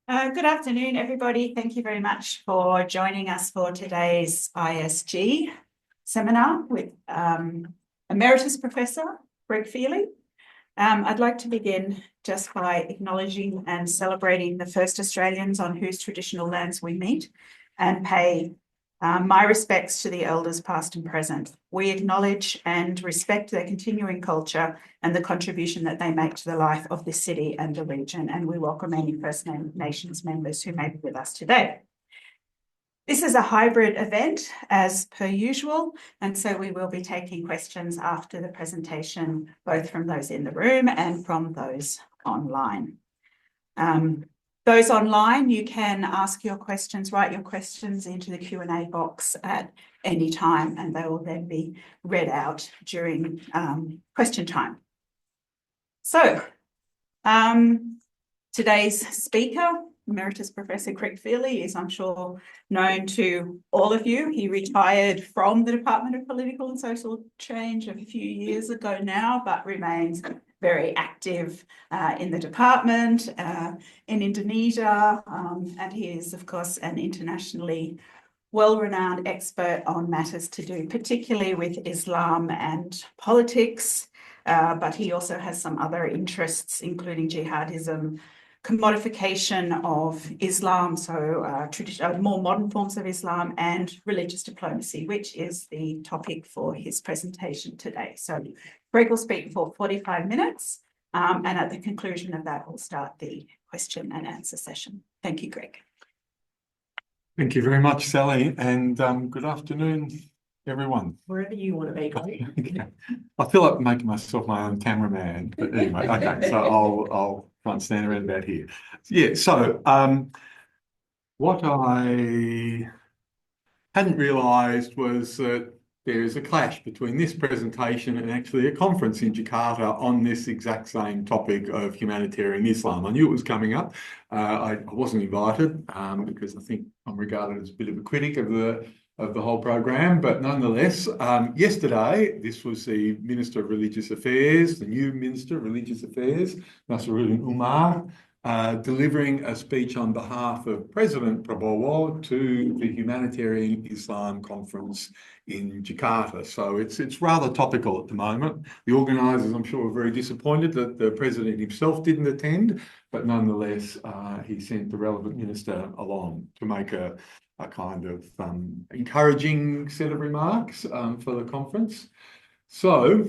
Good afternoon, everybody. Thank you very much for joining us for today's ISG seminar with Emeritus Professor Greg Feely. I'd like to begin just by acknowledging and celebrating the first Australians on whose traditional lands we meet and pay my respects to the elders past and present. We acknowledge and respect their continuing culture and the contribution that they make to the life of this city and the region, and we welcome any First Nations members who may be with us today. This is a hybrid event as per usual, and so we will be taking questions after the presentation, both from those in the room and from those online. Those online, you can ask your questions, write your questions into the Q&A box at any time, and they will then be read out during question time. So, today's speaker, Emeritus Professor Greg Feely, is, I'm sure, known to all of you. He retired from the Department of Political and Social Change a few years ago now, but remains very active in the department, in Indonesia, and he is, of course, an internationally well-renowned expert on matters to do, particularly with Islam and politics, but he also has some other interests, including jihadism, commodification of Islam, so more modern forms of Islam, and religious diplomacy, which is the topic for his presentation today. So Greg will speak for 45 minutes, and at the conclusion of that, we'll start the question and answer session. Thank you, Greg. Thank you very much, Sally, and good afternoon, everyone. Wherever you want to be, Greg. Okay. I feel like making myself my own cameraman, but anyway, okay, so I'll try and stand around about here. Yeah, so what I hadn't realised was that there is a clash between this presentation and actually a conference in Jakarta on this exact same topic of humanitarian Islam. I knew it was coming up. I wasn't invited because I think I'm regarded as a bit of a critic of the whole program, but nonetheless, yesterday, this was the Minister of Religious Affairs, the new Minister of Religious Affairs, Nahdlatul Ulama, delivering a speech on behalf of President Prabowo to the Humanitarian Islam Conference in Jakarta. So it's rather topical at the moment. The organisers, I'm sure, were very disappointed that the President himself didn't attend, but nonetheless, he sent the relevant minister along to make a kind of encouraging set of remarks for the conference. So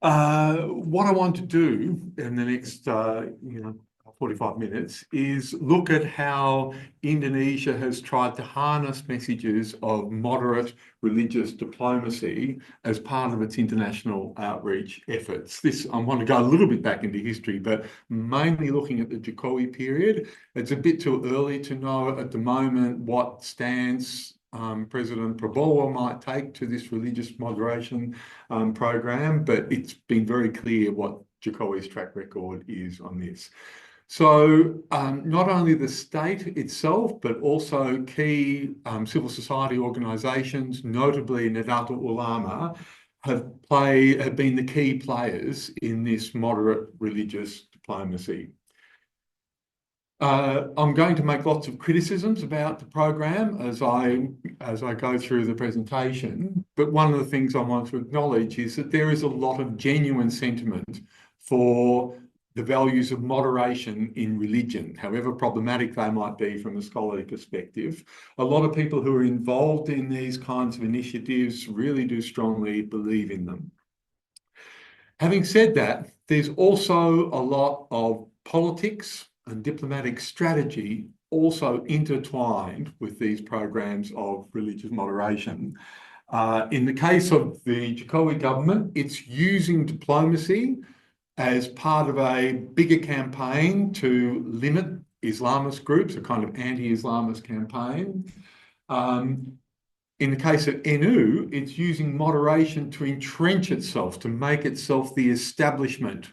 what I want to do in the next 45 minutes is look at how Indonesia has tried to harness messages of moderate religious diplomacy as part of its international outreach efforts. I want to go a little bit back into history, but mainly looking at the Jokowi period. It's a bit too early to know at the moment what stance President Prabowo might take to this religious moderation program, but it's been very clear what Jokowi's track record is on this. So not only the state itself, but also key civil society organisations, notably Nahdlatul Ulama, have been the key players in this moderate religious diplomacy. I'm going to make lots of criticisms about the program as I go through the presentation, but one of the things I want to acknowledge is that there is a lot of genuine sentiment for the values of moderation in religion, however problematic they might be from a scholarly perspective. A lot of people who are involved in these kinds of initiatives really do strongly believe in them. Having said that, there's also a lot of politics and diplomatic strategy also intertwined with these programs of religious moderation. In the case of the Jokowi government, it's using diplomacy as part of a bigger campaign to limit Islamist groups, a kind of anti-Islamist campaign. In the case of NU, it's using moderation to entrench itself, to make itself the establishment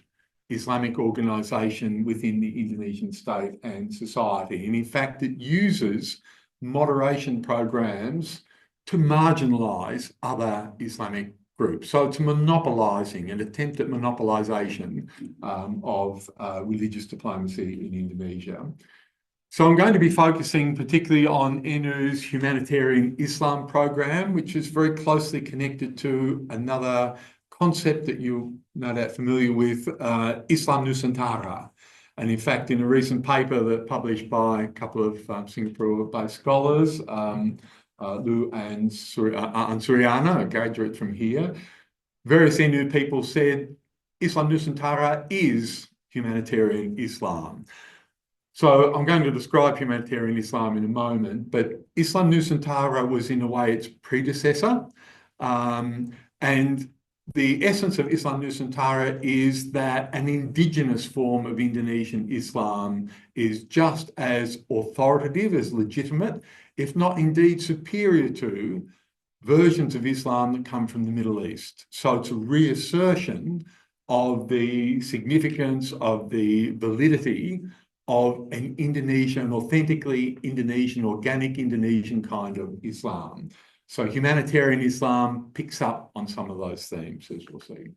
Islamic organisation within the Indonesian state and society. And in fact, it uses moderation programs to marginalise other Islamic group. So it's monopolising, an attempt at monopolisation of religious diplomacy in Indonesia. So I'm going to be focusing particularly on NU's Humanitarian Islam program, which is very closely connected to another concept that you're no doubt familiar with, Islam Nusantara. And in fact, in a recent paper that published by a couple of Singapore-based scholars, Lu and Suriana, a graduate from here, various NU people said Islam Nusantara is humanitarian Islam. So I'm going to describe humanitarian Islam in a moment, but Islam Nusantara was in a way its predecessor. And the essence of Islam Nusantara is that an indigenous form of Indonesian Islam is just as authoritative, as legitimate, if not indeed superior to versions of Islam that come from the Middle East. So it's a reassertion of the significance of the validity of an Indonesian, authentically Indonesian, organic Indonesian kind of Islam. So humanitarian Islam picks up on some of those themes, as we'll see.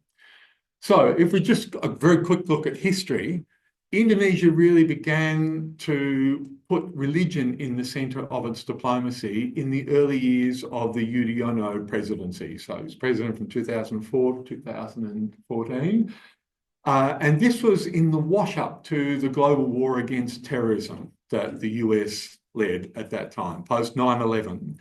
So if we just a very quick look at history, Indonesia really began to put religion in the centre of its diplomacy in the early years of the Yudhoyono presidency. So he was president from 2004 to 2014. And this was in the wash-up to the global war against terrorism that the US led at that time, post 9/11.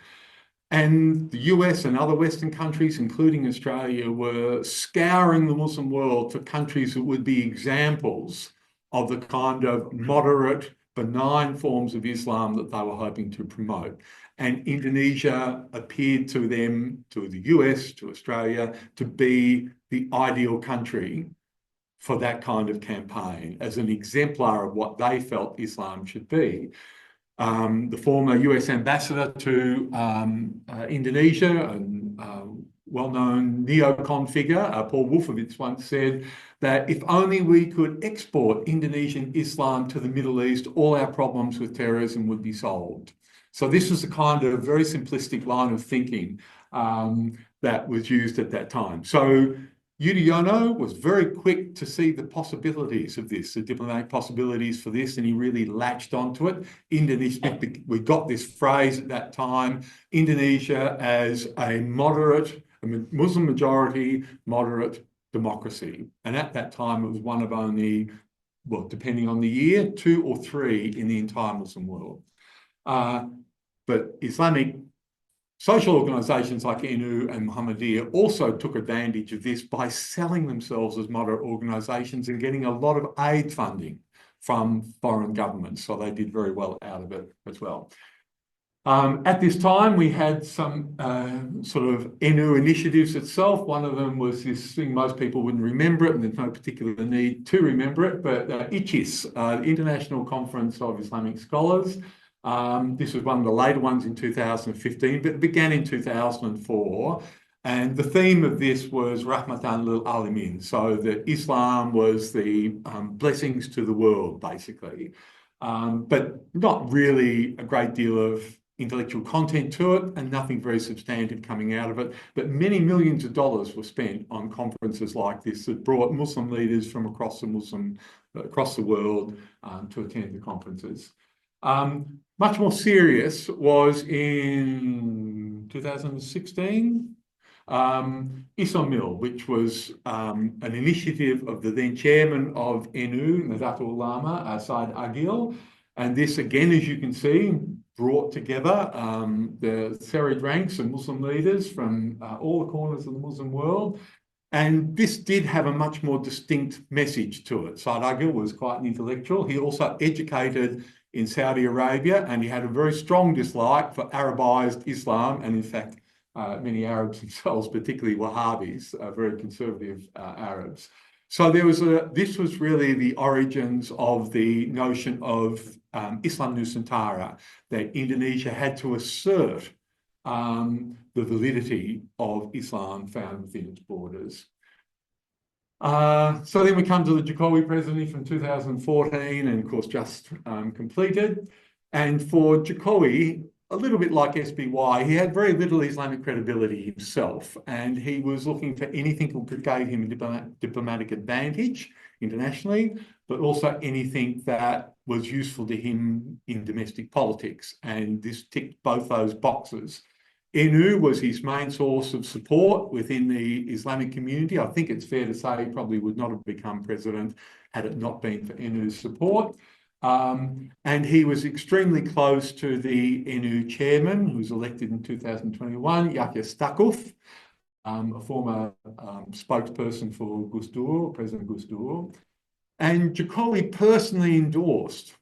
And the US and other Western countries, including Australia, were scouring the Muslim world for countries that would be examples of the kind of moderate, benign forms of Islam that they were hoping to promote. And Indonesia appeared to them, to the US, to Australia, to be the ideal country for that kind of campaign, as an exemplar of what they felt Islam should be. The former US ambassador to Indonesia and well-known neocon figure, Paul Wolfowitz, once said that if only we could export Indonesian Islam to the Middle East, all our problems with terrorism would be solved. So this was the kind of very simplistic line of thinking that was used at that time. So Yudhoyono was very quick to see the possibilities of this, the diplomatic possibilities for this, and he really latched onto it. Indonesia, we got this phrase at that time, Indonesia as a moderate, Muslim majority, moderate democracy. And at that time, it was one of only, well, depending on the year, 2 or 3 in the entire Muslim world. But Islamic social organisations like NU and Muhammadiyah also took advantage of this by selling themselves as moderate organisations and getting a lot of aid funding from foreign governments. So they did very well out of it as well. At this time, we had some sort of NU initiatives itself. One of them was this thing, most people wouldn't remember it, and there's no particular need to remember it, but ICIS, the International Conference of Islamic Scholars. This was one of the later ones in 2015, but it began in 2004. And the theme of this was Rahmatan lil Alamin. So that Islam was the blessings to the world, basically. But not really a great deal of intellectual content to it and nothing very substantive coming out of it. But many millions of dollars were spent on conferences like this that brought Muslim leaders from across the world to attend the conferences. Much more serious was in 2016, Isomil, which was an initiative of the then chairman of NU, Nahdlatul Ulama, Said Agil. And this, again, as you can see, brought together the serried ranks of Muslim leaders from all the corners of the Muslim world. And this did have a much more distinct message to it. Said Agil was quite an intellectual. He also educated in Saudi Arabia, and he had a very strong dislike for Arabized Islam, and in fact, many Arabs themselves, particularly Wahhabis, very conservative Arabs. So this was really the origins of the notion of Islam Nusantara, that Indonesia had to assert the validity of Islam found within its borders. So then we come to the Jokowi presidency from 2014, and of course just completed. And for Jokowi, a little bit like SBY, he had very little Islamic credibility himself, and he was looking for anything that could give him diplomatic advantage internationally, but also anything that was useful to him in domestic politics. And this ticked both those boxes. NU was his main source of support within the Islamic community. I think it's fair to say he probably would not have become president had it not been for NU's support. And he was extremely close to the NU chairman, who was elected in 2021, Yahya Stakuf, a former spokesperson for Gus Dur, President Gus Dur. And Jokowi personally endorsed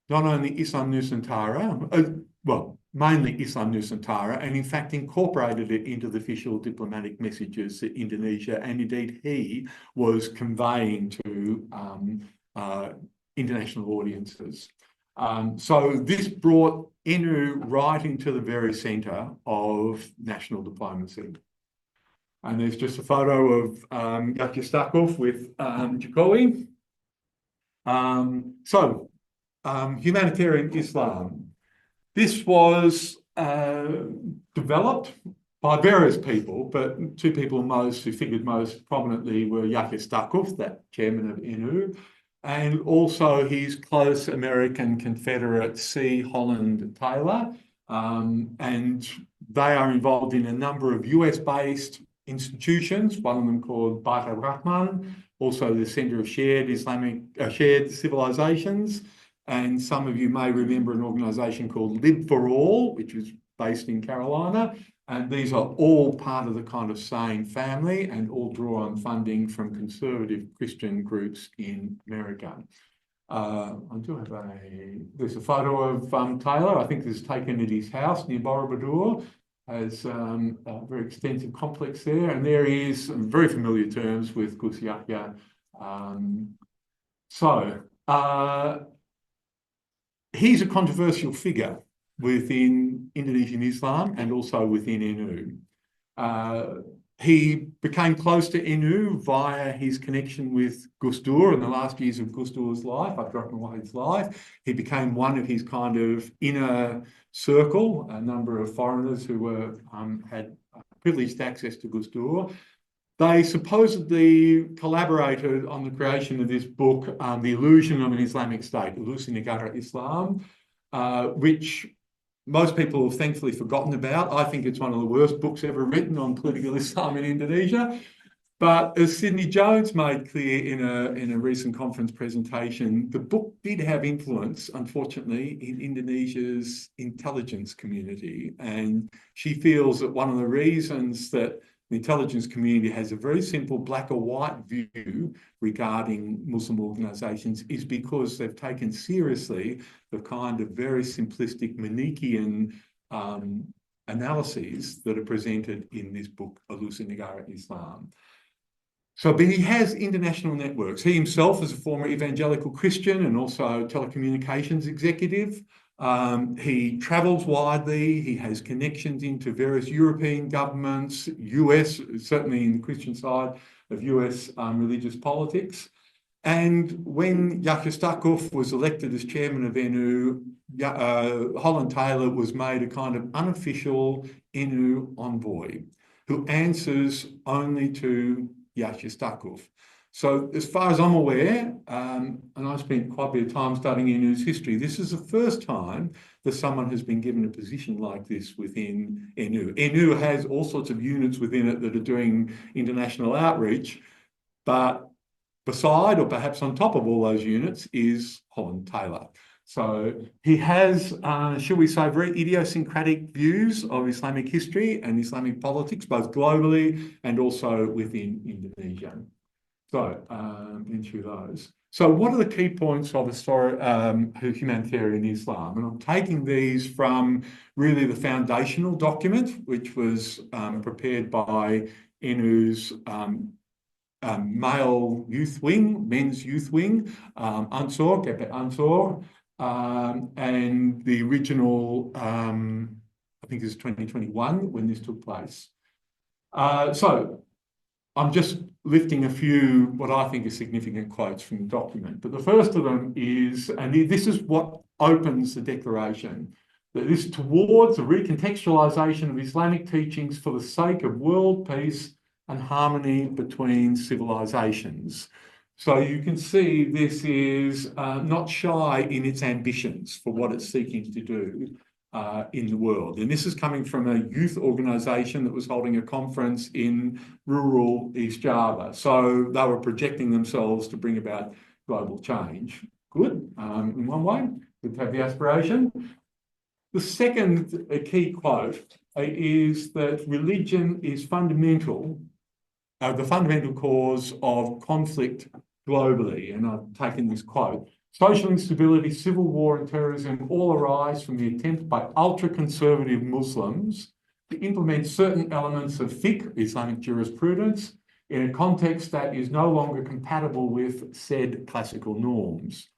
not only Islam Nusantara, well, mainly Islam Nusantara, and in fact incorporated it into the official diplomatic messages that Indonesia, and indeed he was conveying to international audiences. So this brought NU right into the very centre of national diplomacy. And there's just a photo of Yahya Stakuf with Jokowi. Humanitarian Islam. This was developed by various people, but two people who figured most prominently were Yahya Stakuf, that chairman of NU, and also his close American confederate C. Holland Taylor. And they are involved in a number of US-based institutions, one of them called Bait al-Rahman, also the Centre of Shared Civilizations. And some of you may remember an organisation called Live for All, which is based in Carolina. And these are all part of the kind of same family and all draw on funding from conservative Christian groups in America. There's a photo of Taylor. I think this is taken at his house near Borobudur. Has a very extensive complex there. And there he is, very familiar terms with Gus Yahya. He's a controversial figure within Indonesian Islam and also within NU. He became close to NU via his connection with Gus Dur in the last years of Gus Dur's life, after Abdurrahman's life. He became one of his kind of inner circle, a number of foreigners who had privileged access to Gus Dur. They supposedly collaborated on the creation of this book, The Illusion of an Islamic State, Ilusi Negara Islam, which most people have thankfully forgotten about. I think it's one of the worst books ever written on political Islam in Indonesia. But as Sydney Jones made clear in a recent conference presentation, the book did have influence, unfortunately, in Indonesia's intelligence community. And she feels that one of the reasons that the intelligence community has a very simple black or white view regarding Muslim organisations is because they've taken seriously the kind of very simplistic Manichaean analyses that are presented in this book, Ilusi Negara Islam. But he has international networks. He himself is a former evangelical Christian and also telecommunications executive. He travels widely. He has connections into various European governments, US, certainly in the Christian side of US religious politics. And when Yahya Stakuf was elected as chairman of NU, Holland Taylor was made a kind of unofficial NU envoy who answers only to Yahya Stakuf. So as far as I'm aware, and I spent quite a bit of time studying NU's history, this is the first time that someone has been given a position like this within NU. NU has all sorts of units within it that are doing international outreach, but beside or perhaps on top of all those units is Holland Taylor. So he has, shall we say, very idiosyncratic views of Islamic history and Islamic politics, both globally and also within Indonesia. So, been through those. So what are the key points of humanitarian Islam? And I'm taking these from really the foundational document, which was prepared by NU's male youth wing, men's youth wing, Ansor, Kepe Ansor, and the original, I think it's 2021 when this took place. So I'm just lifting a few, what I think are significant quotes from the document. But the first of them is, and this is what opens the declaration. that this towards a recontextualization of Islamic teachings for the sake of world peace and harmony between civilizations. So you can see this is not shy in its ambitions for what it's seeking to do in the world. And this is coming from a youth organisation that was holding a conference in rural East Java. So they were projecting themselves to bring about global change. Good, in one way, good to have the aspiration. The second key quote is that religion is fundamental, the fundamental cause of conflict globally. And I've taken this quote: social instability, civil war and terrorism all arise from the attempt by ultra-conservative Muslims to implement certain elements of fiqh, Islamic jurisprudence, in a context that is no longer compatible with said classical norms.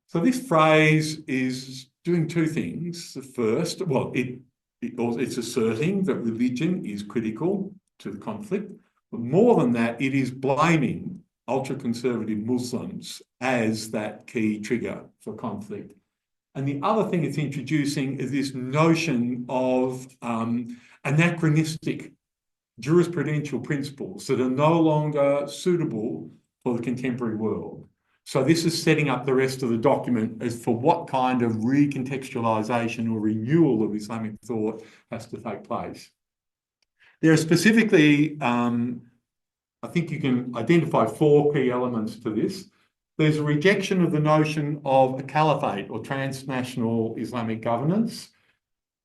So this phrase is doing two things. The first, well, it's asserting that religion is critical to the conflict, but more than that, it is blaming ultra-conservative Muslims as that key trigger for conflict. And the other thing it's introducing is this notion of anachronistic jurisprudential principles that are no longer suitable for the contemporary world. So this is setting up the rest of the document as for what kind of recontextualization or renewal of Islamic thought has to take place. There are specifically, I think you can identify four key elements to this. There's a rejection of the notion of a caliphate or transnational Islamic governance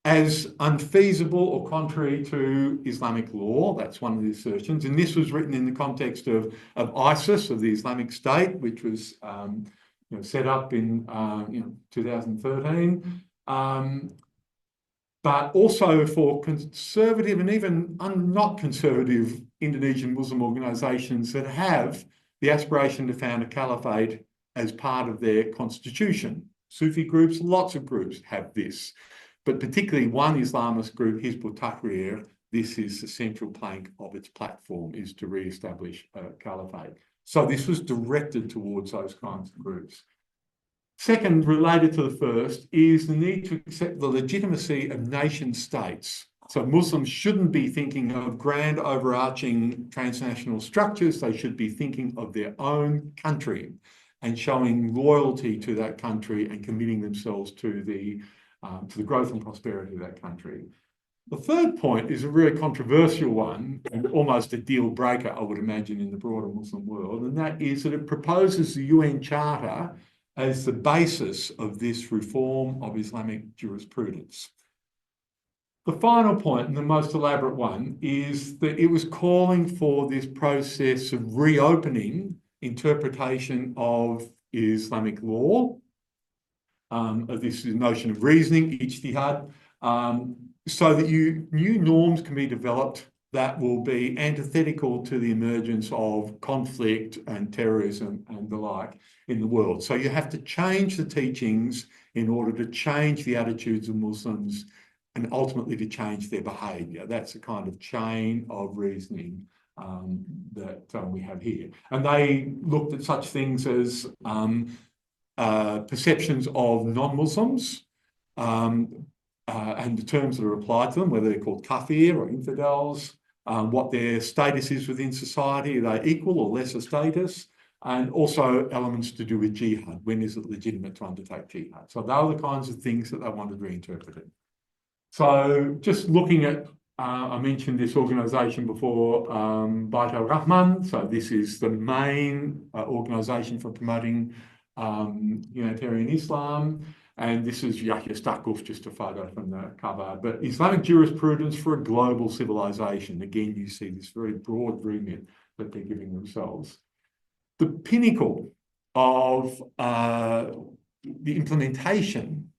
as unfeasible or contrary to Islamic law. That's one of the assertions. And this was written in the context of ISIS, of the Islamic State, which was set up in 2013. But also for conservative and even not conservative Indonesian Muslim organisations that have the aspiration to found a caliphate as part of their constitution. Sufi groups, lots of groups have this. But particularly one Islamist group, Hizb ut-Tahrir, this is the central plank of its platform, is to re-establish a caliphate. So this was directed towards those kinds of groups. Second, related to the first, is the need to accept the legitimacy of nation states. So Muslims shouldn't be thinking of grand overarching transnational structures. They should be thinking of their own country and showing loyalty to that country and committing themselves to the growth and prosperity of that country. The third point is a very controversial one, and almost a deal breaker, I would imagine, in the broader Muslim world, and that is that it proposes the UN Charter as the basis of this reform of Islamic jurisprudence. The final point, and the most elaborate one, is that it was calling for this process of reopening interpretation of Islamic law, of this notion of reasoning, ijtihad, so that new norms can be developed that will be antithetical to the emergence of conflict and terrorism and the like in the world. So you have to change the teachings in order to change the attitudes of Muslims and ultimately to change their behaviour. That's the kind of chain of reasoning that we have here. And they looked at such things as perceptions of non-Muslims and the terms that are applied to them, whether they're called kafir or infidels, what their status is within society, are they equal or lesser status, and also elements to do with jihad. When is it legitimate to undertake jihad? So they are the kinds of things that they wanted reinterpreted. So just looking at, I mentioned this organisation before, Bait al-Rahman. So this is the main organisation for promoting Humanitarian Islam. And this is Yahya Stakuf, just a photo from the cover. But Islamic jurisprudence for a global civilization. Again, you see this very broad remit that they're giving themselves. The pinnacle of the implementation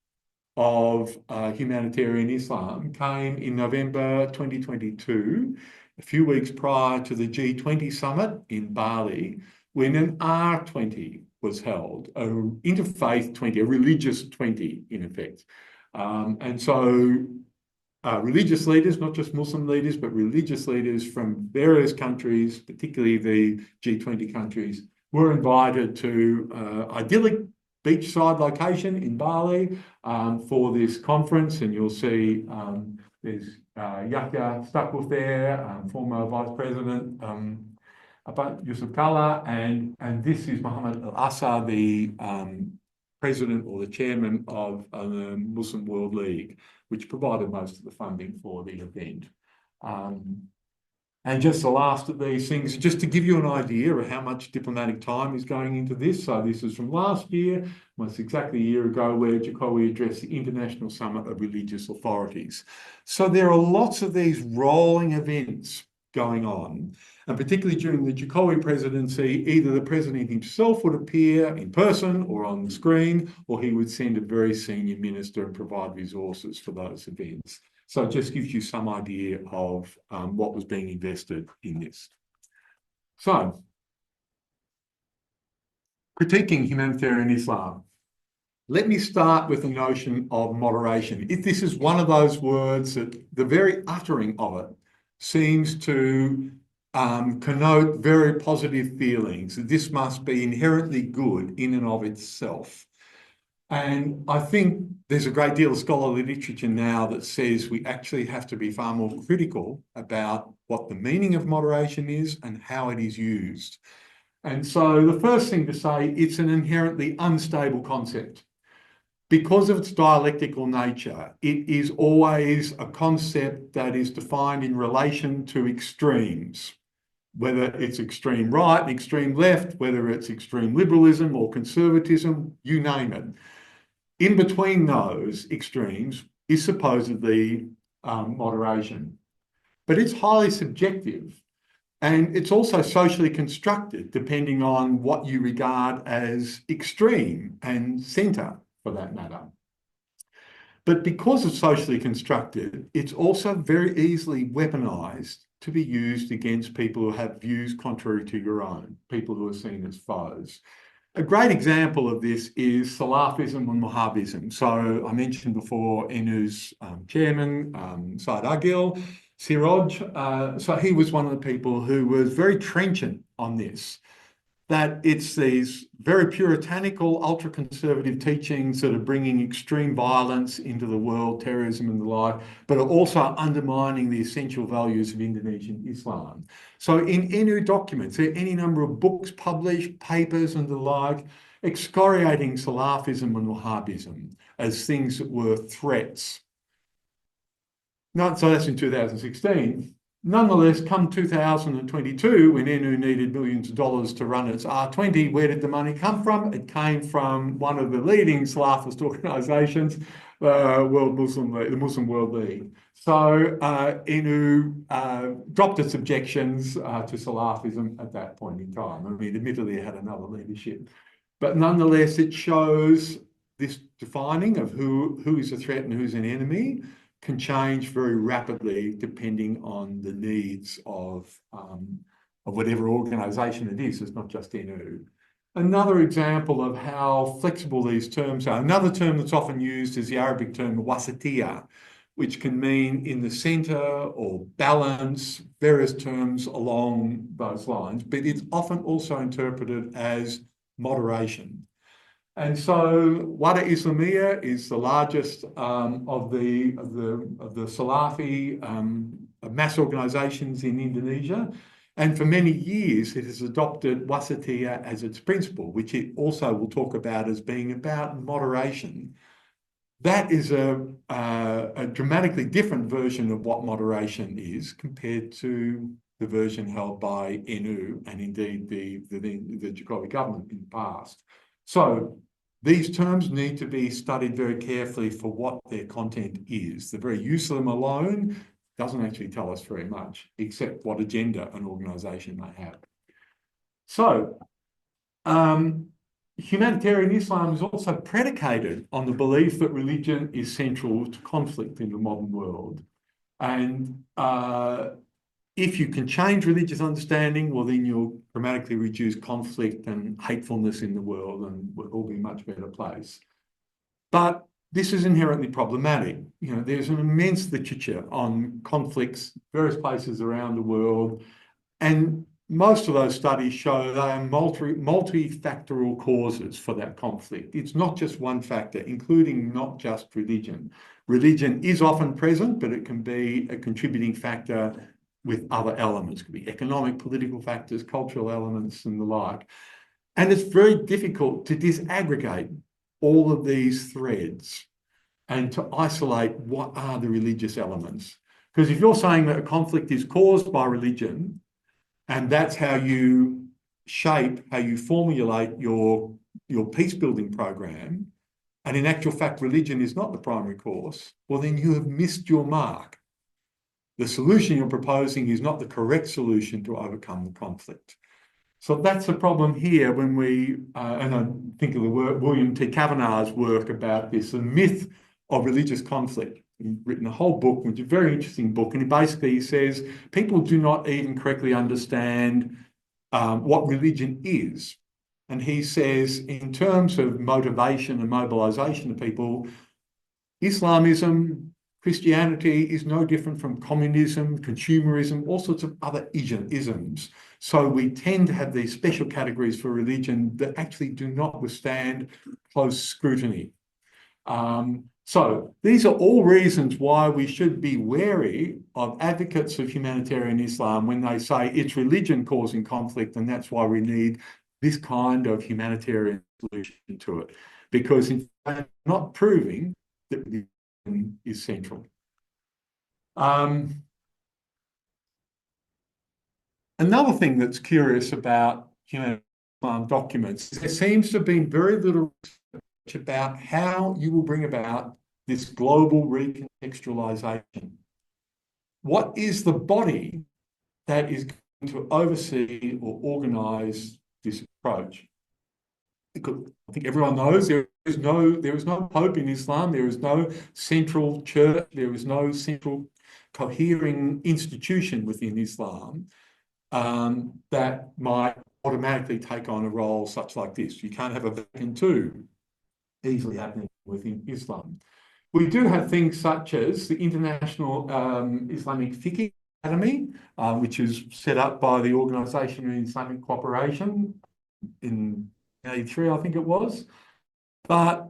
of humanitarian Islam came in November 2022, a few weeks prior to the G20 summit in Bali, when an R20 was held, an interfaith 20, a religious 20 in effect. And so religious leaders, not just Muslim leaders, but religious leaders from various countries, particularly the G20 countries, were invited to idyllic beachside location in Bali for this conference, and you'll see there's Yahya Stuckworth there, former Vice President Yusuf Kala, and this is Mohammed Al-Assad, the President or the Chairman of the Muslim World League, which provided most of the funding for the event. And just the last of these things, just to give you an idea of how much diplomatic time is going into this. So this is from last year, almost exactly a year ago, where Jokowi addressed the International Summit of Religious Authorities. So there are lots of these rolling events going on, and particularly during the Jokowi presidency, either the president himself would appear in person or on the screen, or he would send a very senior minister and provide resources for those events. So it just gives you some idea of what was being invested in this. So, critiquing humanitarian Islam. Let me start with the notion of moderation. If this is one of those words that the very uttering of it seems to connote very positive feelings, that this must be inherently good in and of itself. And I think there's a great deal of scholarly literature now that says we actually have to be far more critical about what the meaning of moderation is and how it is used. And so the first thing to say, it's an inherently unstable concept. Because of its dialectical nature, it is always a concept that is defined in relation to extremes, whether it's extreme right, extreme left, whether it's extreme liberalism or conservatism, you name it. In between those extremes is supposedly moderation. But it's highly subjective, and it's also socially constructed depending on what you regard as extreme and centre, for that matter. But because it's socially constructed, it's also very easily weaponised to be used against people who have views contrary to your own, people who are seen as foes. A great example of this is Salafism and Wahhabism. So I mentioned before NU's chairman, Saad Agil, Siraj. So he was one of the people who was very trenchant on this, that it's these very puritanical, ultra-conservative teachings that are bringing extreme violence into the world, terrorism and the like, but are also undermining the essential values of Indonesian Islam. So in NU documents, there are any number of books published, papers and the like, excoriating Salafism and Wahhabism as things that were threats. So that's in 2016. Nonetheless, come 2022, when NU needed millions of dollars to run its R20, where did the money come from? It came from one of the leading Salafist organisations, the Muslim World League. So NU dropped its objections to Salafism at that point in time. I mean, admittedly, it had another leadership. But nonetheless, it shows this defining of who is a threat and who's an enemy can change very rapidly depending on the needs of whatever organisation it is. It's not just NU. Another example of how flexible these terms are, another term that's often used is the Arabic term wasatiyah, which can mean in the centre or balance, various terms along those lines, but it's often also interpreted as moderation. And so Wada Islamiyah is the largest of the Salafi mass organisations in Indonesia. And for many years, it has adopted wasatiyah as its principle, which it also will talk about as being about moderation. That is a dramatically different version of what moderation is compared to the version held by NU and indeed the Jokowi government in the past. So these terms need to be studied very carefully for what their content is. The very use of them alone doesn't actually tell us very much, except what agenda an organisation may have. So, humanitarian Islam is also predicated on the belief that religion is central to conflict in the modern world. And if you can change religious understanding, well, then you'll dramatically reduce conflict and hatefulness in the world, and we'll all be a much better place. But this is inherently problematic. You know, there's an immense literature on conflicts, various places around the world, and most of those studies show they are multifactorial causes for that conflict. It's not just one factor, including not just religion. Religion is often present, but it can be a contributing factor with other elements. It could be economic, political factors, cultural elements, and the like. And it's very difficult to disaggregate all of these threads and to isolate what are the religious elements. Because if you're saying that a conflict is caused by religion, and that's how you shape, how you formulate your peace building program, and in actual fact, religion is not the primary cause, well, then you have missed your mark. The solution you're proposing is not the correct solution to overcome the conflict. So that's the problem here when we, and I think of the work, William T. Kavanagh's work about this, the myth of religious conflict. He's written a whole book, which is a very interesting book, and basically he says people do not even correctly understand what religion is. And he says, in terms of motivation and mobilization of people, Islamism, Christianity is no different from communism, consumerism, all sorts of other isms. So we tend to have these special categories for religion that actually do not withstand close scrutiny. So these are all reasons why we should be wary of advocates of humanitarian Islam when they say it's religion causing conflict and that's why we need this kind of humanitarian solution to it. Because in fact, not proving that religion is central. Another thing that's curious about humanitarian Islam documents is there seems to have been very little research about how you will bring about this global recontextualization. What is the body that is going to oversee or organize this approach? Because I think everyone knows there is no pope in Islam, there is no central church, there is no central cohering institution within Islam that might automatically take on a role such like this. You can't have a Vatican II easily happening within Islam. We do have things such as the International Islamic Fiqh Academy, which is set up by the Organisation of Islamic Cooperation in 1983, I think it was. But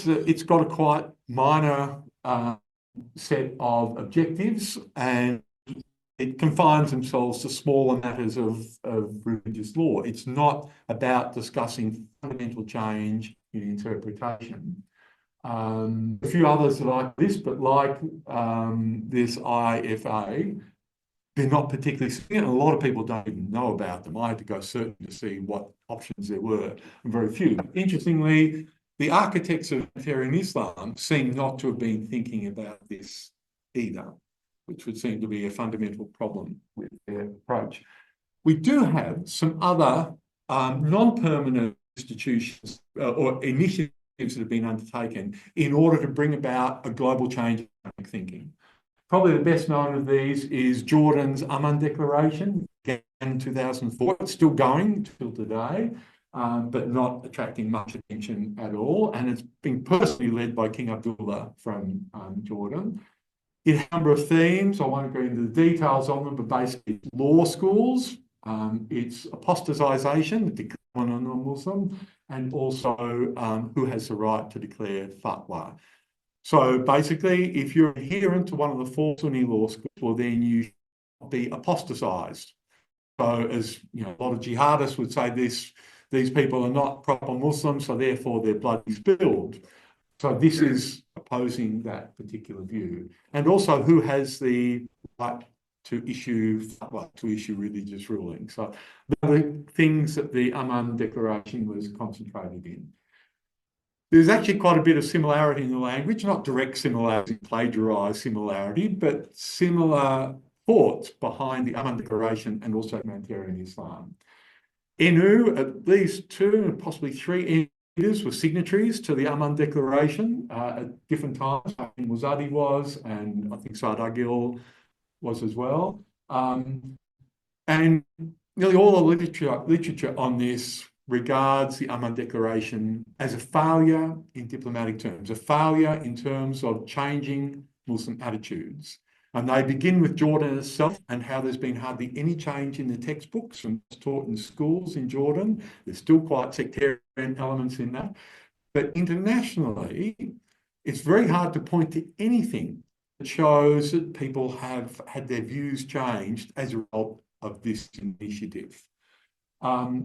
it's got a quite minor set of objectives, and it confines themselves to smaller matters of religious law. It's not about discussing fundamental change in interpretation. A few others are like this, but like this IFA, they're not particularly, and a lot of people don't even know about them. I had to go searching to see what options there were, and very few. Interestingly, the architects of humanitarian Islam seem not to have been thinking about this either, which would seem to be a fundamental problem with their approach. We do have some other non-permanent institutions or initiatives that have been undertaken in order to bring about a global change in Islamic thinking. Probably the best known of these is Jordan's Amman Declaration, began in 2004. It's still going till today, but not attracting much attention at all. And it's been personally led by King Abdullah from Jordan. It has a number of themes. I won't go into the details on them, but basically law schools, it's apostatization, declaring on a non-Muslim, and also who has the right to declare fatwa. So basically, if you're adherent to one of the four Sunni law schools, well, then you should be apostatized. So as you know, a lot of jihadists would say these people are not proper Muslims, so therefore their blood is spilled. So this is opposing that particular view. And also who has the right to issue religious rulings. So the things that the Amman Declaration was concentrated in. There's actually quite a bit of similarity in the language, not direct similarity, plagiarized similarity, but similar thoughts behind the Amman Declaration and also humanitarian Islam. NU, at least 2 and possibly 3 leaders were signatories to the Amman Declaration at different times. I think Muzadi was, and I think Saad Agil was as well. And nearly all the literature on this regards the Amman Declaration as a failure in diplomatic terms, a failure in terms of changing Muslim attitudes, and also who has the right to declare fatwa. So basically, if you're adherent to one of the four Sunni law schools, well, then you should be apostatized. So as you know, a lot of jihadists would say these people are not proper Muslims, so therefore their blood is spilled. So this is opposing that particular view. And also who has the right to issue religious rulings. So the things that the Amman Declaration was concentrated in. There's actually quite a bit of similarity in the language, not direct similarity, plagiarized similarity, but similar thoughts behind the Amman Declaration and also humanitarian Islam. And they begin with Jordan itself and how there's been hardly any change in the textbooks and it's taught in schools in Jordan. There's still quite sectarian elements in that. But internationally, it's very hard to point to anything that shows that people have had their views changed as a result of this initiative. But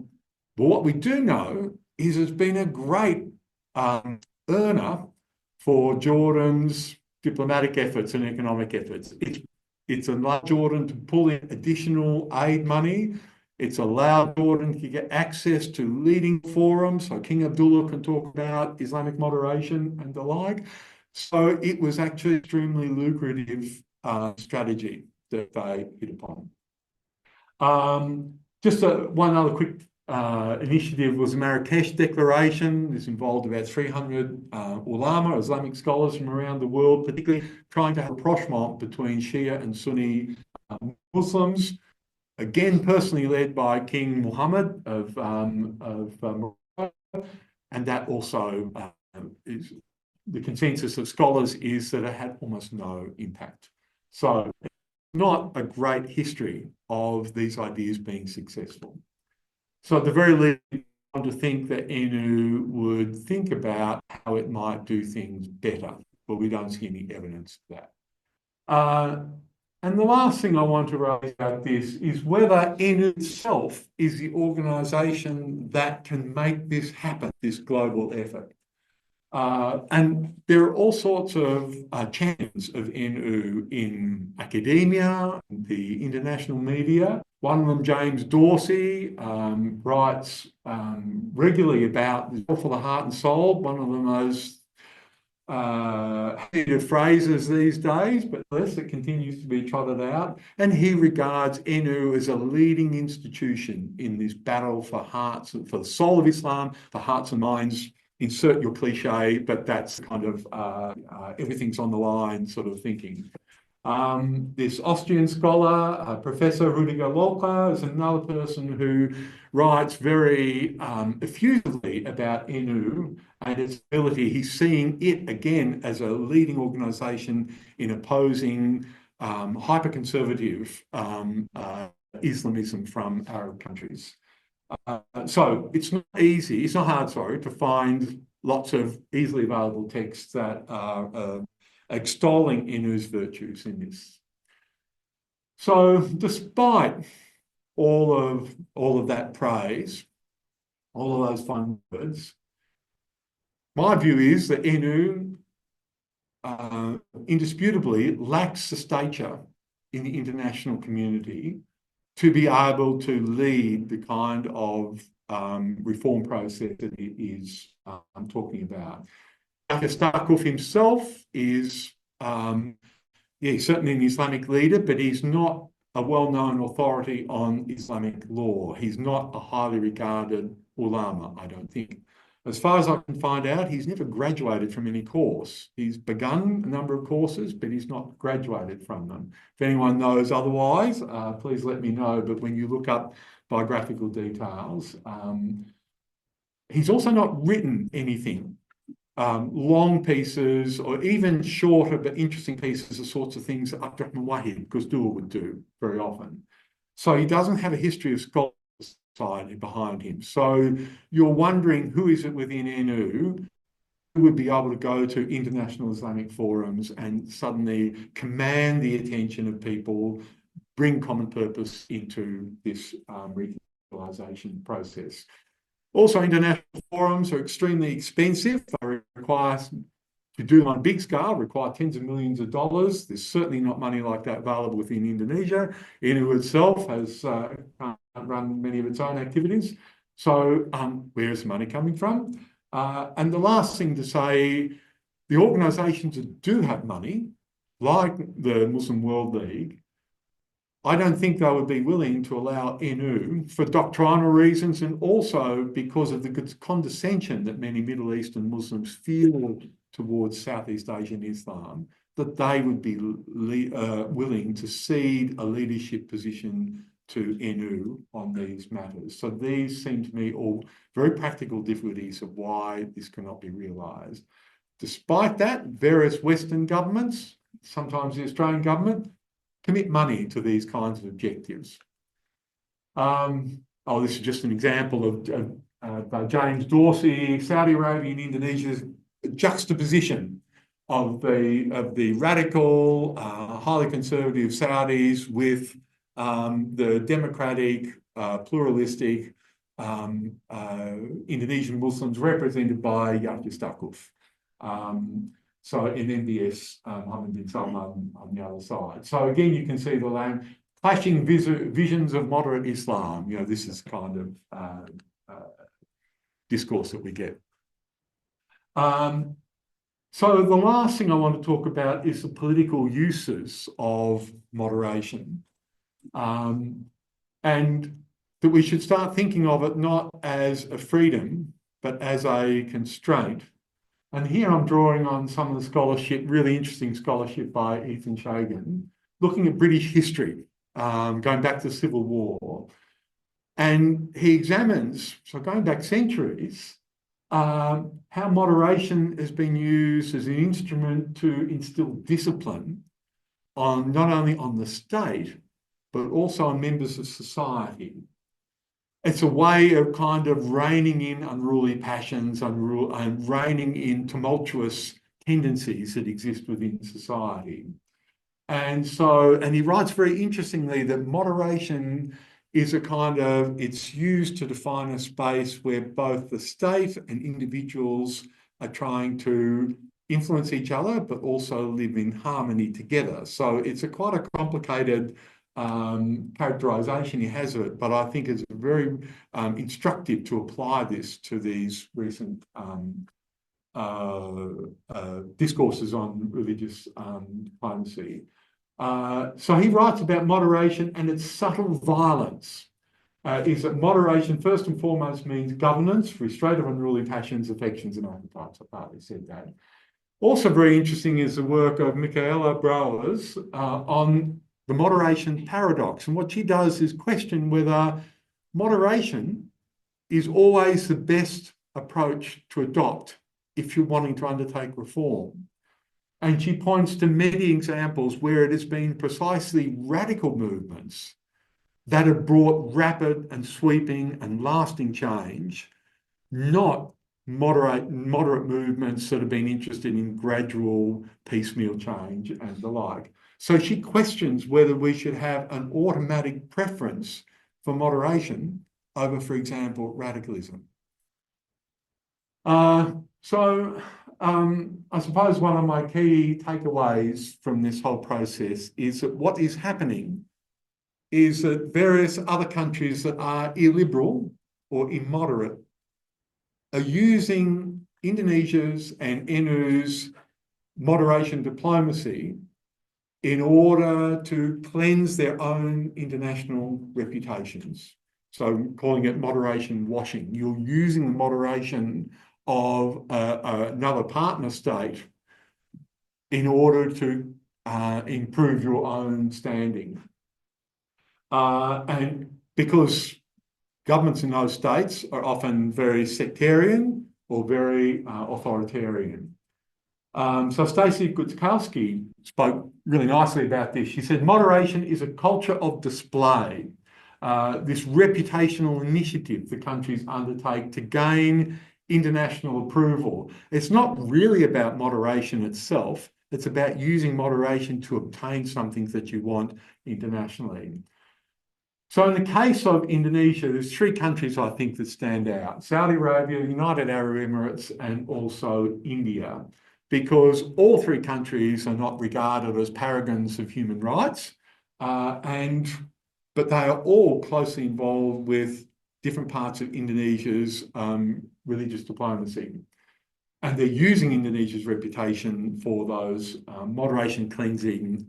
what we do know is it's been a great earner for Jordan's diplomatic efforts and economic efforts. It's allowed Jordan to pull in additional aid money. It's allowed Jordan to get access to leading forums, so King Abdullah can talk about Islamic moderation and the like. So it was actually extremely lucrative strategy that they hit upon. Just one other quick initiative was the Marrakesh Declaration. This involved about 300 ulama, Islamic scholars from around the world, particularly trying to have a rapprochement between Shia and Sunni Muslims. Again, personally led by King Mohammed of Morocco, and that also is the consensus of scholars is that it had almost no impact. So not a great history of these ideas being successful. So at the very least, I want to think that NU would think about how it might do things better, but we don't see any evidence of that. And the last thing I want to raise about this is whether NU itself is the organisation that can make this happen, this global effort. And there are all sorts of champions of NU in academia, the international media. One of them, James Dorsey, writes regularly about the for the heart and soul, one of the most hated phrases these days, but less, it continues to be trotted out. And he regards NU as a leading institution in this battle for hearts, for the soul of Islam, for hearts and minds. Insert your cliche, but that's kind of everything's on the line sort of thinking. This Austrian scholar, Professor Rüdiger Locher, is another person who writes very effusively about NU and its ability. He's seeing it again as a leading organisation in opposing hyper-conservative Islamism from Arab countries. So it's not easy, it's not hard, sorry, to find lots of easily available texts that are extolling NU's virtues in this. So despite all of that praise, all of those fine words, my view is that NU indisputably lacks the stature in the international community to be able to lead the kind of reform process that it is talking about. Starkov himself is, he's certainly an Islamic leader, but he's not a well-known authority on Islamic law. He's not a highly regarded ulama, I don't think. As far as I can find out, he's never graduated from any course. He's begun a number of courses, but he's not graduated from them. If anyone knows otherwise, please let me know. But when you look up biographical details, he's also not written anything. Long pieces or even shorter but interesting pieces, the sorts of things that Abdurrahman Wahid Gusdur would do very often. So he doesn't have a history of scholarship behind him. So you're wondering who is it within NU who would be able to go to international Islamic forums and suddenly command the attention of people, bring common purpose into this regionalisation process. Also, international forums are extremely expensive. They require, to do them on a big scale, require tens of millions of dollars. There's certainly not money like that available within Indonesia. NU itself has run many of its own activities. So where is the money coming from? And the last thing to say, the organisations that do have money, like the Muslim World League, I don't think they would be willing to allow NU for doctrinal reasons and also because of the condescension that many Middle Eastern Muslims feel towards Southeast Asian Islam, that they would be willing to cede a leadership position to NU on these matters. So these seem to me all very practical difficulties of why this cannot be realised. Despite that, various Western governments, sometimes the Australian government, commit money to these kinds of objectives. This is just an example of James Dorsey, Saudi Arabia and Indonesia's juxtaposition of the radical, highly conservative Saudis with the democratic, pluralistic Indonesian Muslims represented by Yahya Stakuf. So in MBS, Mohammed bin Salman on the other side. So again, you can see the clashing visions of moderate Islam. This is kind of discourse that we get. So the last thing I want to talk about is the political uses of moderation. And that we should start thinking of it not as a freedom, but as a constraint. And here I'm drawing on some of the scholarship, really interesting scholarship by Ethan Shagan, looking at British history, going back to the Civil War. And he examines, so going back centuries, how moderation has been used as an instrument to instill discipline on not only on the state, but also on members of society. It's a way of kind of reining in unruly passions and reining in tumultuous tendencies that exist within society. And he writes very interestingly that moderation is it's used to define a space where both the state and individuals are trying to influence each other, but also live in harmony together. So it's quite a complicated characterization he has of it, but I think it's very instructive to apply this to these recent discourses on religious diplomacy. So he writes about moderation and its subtle violence. Is that moderation first and foremost means governance, restraint of unruly passions, affections, and appetites. I partly said that. Also very interesting is the work of Michaela Brouwers on the moderation paradox. And what she does is question whether moderation is always the best approach to adopt if you're wanting to undertake reform. And she points to many examples where it has been precisely radical movements that have brought rapid and sweeping and lasting change, not moderate movements that have been interested in gradual piecemeal change and the like. So she questions whether we should have an automatic preference for moderation over, for example, radicalism. I suppose one of my key takeaways from this whole process is that what is happening is that various other countries that are illiberal or immoderate are using Indonesia's and NU's moderation diplomacy in order to cleanse their own international reputations. So calling it moderation washing. You're using the moderation of another partner state in order to improve your own standing. And because governments in those states are often very sectarian or very authoritarian. So Stacey Gutkowski spoke really nicely about this. She said, moderation is a culture of display, this reputational initiative the countries undertake to gain international approval. It's not really about moderation itself. It's about using moderation to obtain something that you want internationally. So in the case of Indonesia, there's three countries I think that stand out: Saudi Arabia, United Arab Emirates, and also India, because all three countries are not regarded as paragons of human rights, but they are all closely involved with different parts of Indonesia's religious diplomacy. And they're using Indonesia's reputation for those moderation cleansing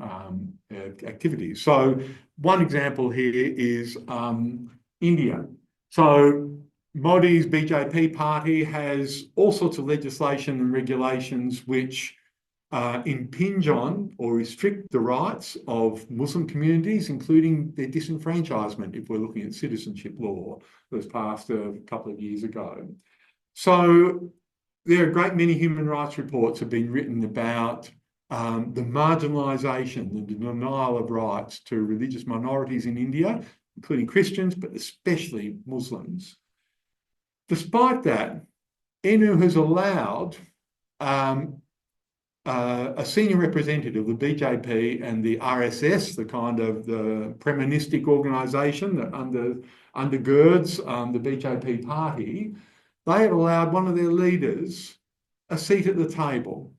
activities. So one example here is India. So Modi's BJP party has all sorts of legislation and regulations which impinge on or restrict the rights of Muslim communities, including their disenfranchisement, if we're looking at citizenship law that was passed a couple of years ago. So there are a great many human rights reports have been written about the marginalisation and the denial of rights to religious minorities in India, including Christians, but especially Muslims. Despite that, NU has allowed a senior representative of the BJP and the RSS, the kind of the Preministic organisation that undergirds the BJP party, they have allowed one of their leaders a seat at the table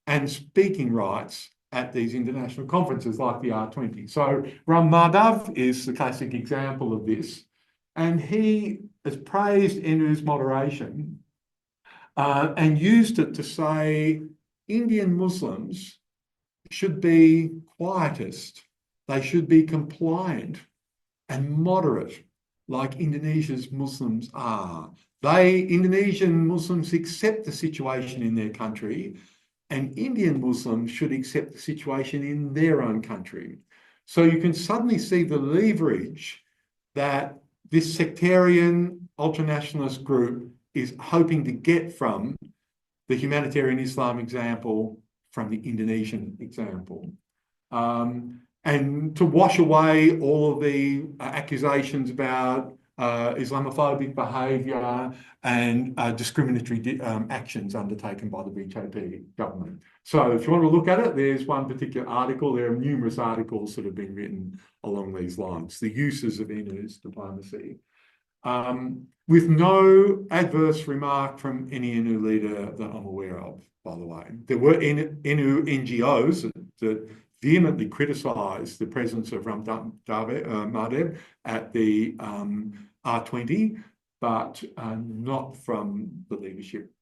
and speaking rights at these international conferences like the R20. So Ram Madhav is the classic example of this. And he has praised NU's moderation and used it to say Indian Muslims should be quietist. They should be compliant and moderate like Indonesia's Muslims are. Indonesian Muslims accept the situation in their country, and Indian Muslims should accept the situation in their own country. So you can suddenly see the leverage that this sectarian ultranationalist group is hoping to get from the Humanitarian Islam example, from the Indonesian example. And to wash away all of the accusations about Islamophobic behaviour and discriminatory actions undertaken by the BJP government. So if you want to look at it, there's one particular article. There are numerous articles that have been written along these lines, the uses of NU's diplomacy. With no adverse remark from any NU leader that I'm aware of, by the way. There were NU NGOs that vehemently criticised the presence of Ram Madhav at the R20, but not from the leadership.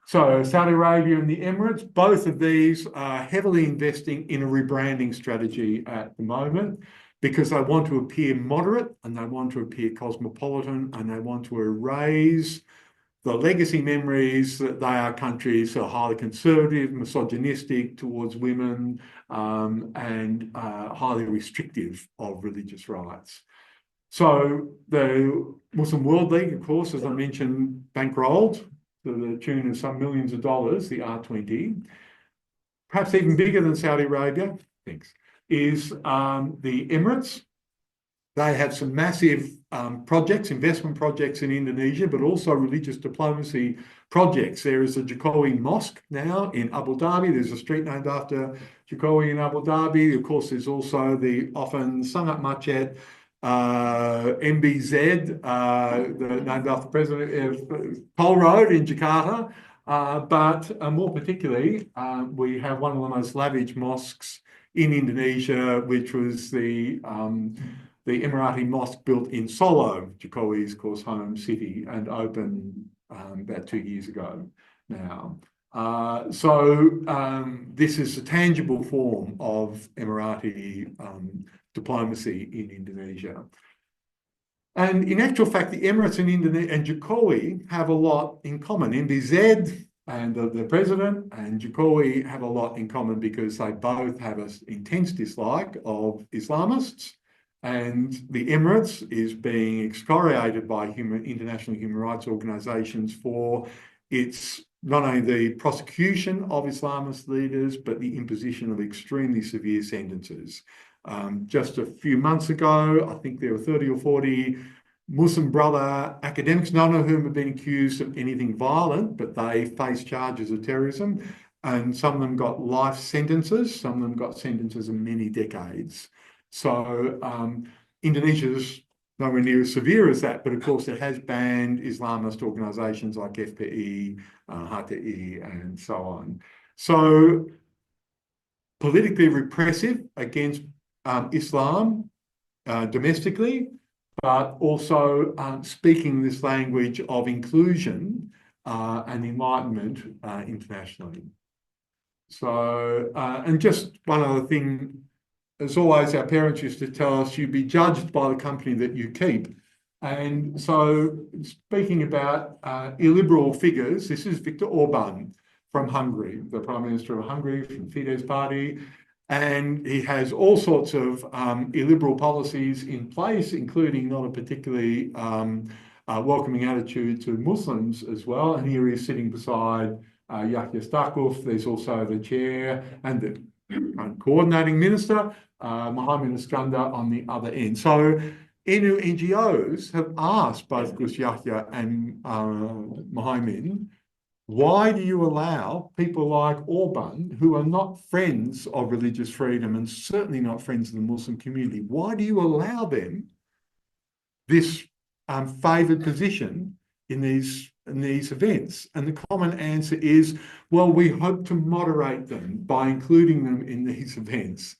So Saudi Arabia and the Emirates, both of these are heavily investing in a rebranding strategy at the moment, because they want to appear moderate and they want to appear cosmopolitan and they want to erase the legacy memories that they are countries that are highly conservative, misogynistic towards women, and highly restrictive of religious rights. So the Muslim World League, of course, as I mentioned, bankrolled to the tune of some millions of dollars, the R20, perhaps even bigger than Saudi Arabia, thanks, is the Emirates. They have some massive projects, investment projects in Indonesia, but also religious diplomacy projects. There is a Jokowi mosque now in Abu Dhabi. There's a street named after Jokowi in Abu Dhabi. Of course, there's also the often sangat macet MBZ, named after the president of Toll Road in Jakarta. But more particularly, we have one of the most lavish mosques in Indonesia, which was the Emirati mosque built in Solo, Jokowi's, of course, home city, and opened about 2 years ago now. This is a tangible form of Emirati diplomacy in Indonesia. And in actual fact, the Emirates and Jokowi have a lot in common. MBZ and the president and Jokowi have a lot in common because they both have an intense dislike of Islamists, and the Emirates is being excoriated by international human rights organisations for its not only the prosecution of Islamist leaders, but the imposition of extremely severe sentences. Just a few months ago, I think there were 30 or 40 Muslim brother academics, none of whom have been accused of anything violent, but they face charges of terrorism. And some of them got life sentences, some of them got sentences of many decades. So Indonesia's nowhere near as severe as that, but of course it has banned Islamist organisations like FPI, HTI, and so on. So politically repressive against Islam domestically, but also speaking this language of inclusion and enlightenment internationally. So, and just one other thing, as always, our parents used to tell us, you'd be judged by the company that you keep. And so, speaking about illiberal figures, this is Viktor Orban from Hungary, the Prime Minister of Hungary, from Fidesz party. And he has all sorts of illiberal policies in place, including not a particularly welcoming attitude to Muslims as well. And here he is sitting beside Yahya Stakuf. There's also the chair and coordinating minister, Mohammed Iskandar on the other end. So NU NGOs have asked both Gus Yahya and Mohammed, why do you allow people like Orban, who are not friends of religious freedom and certainly not friends of the Muslim community, why do you allow them this favoured position in these events? And the common answer is, well, we hope to moderate them by including them in these events.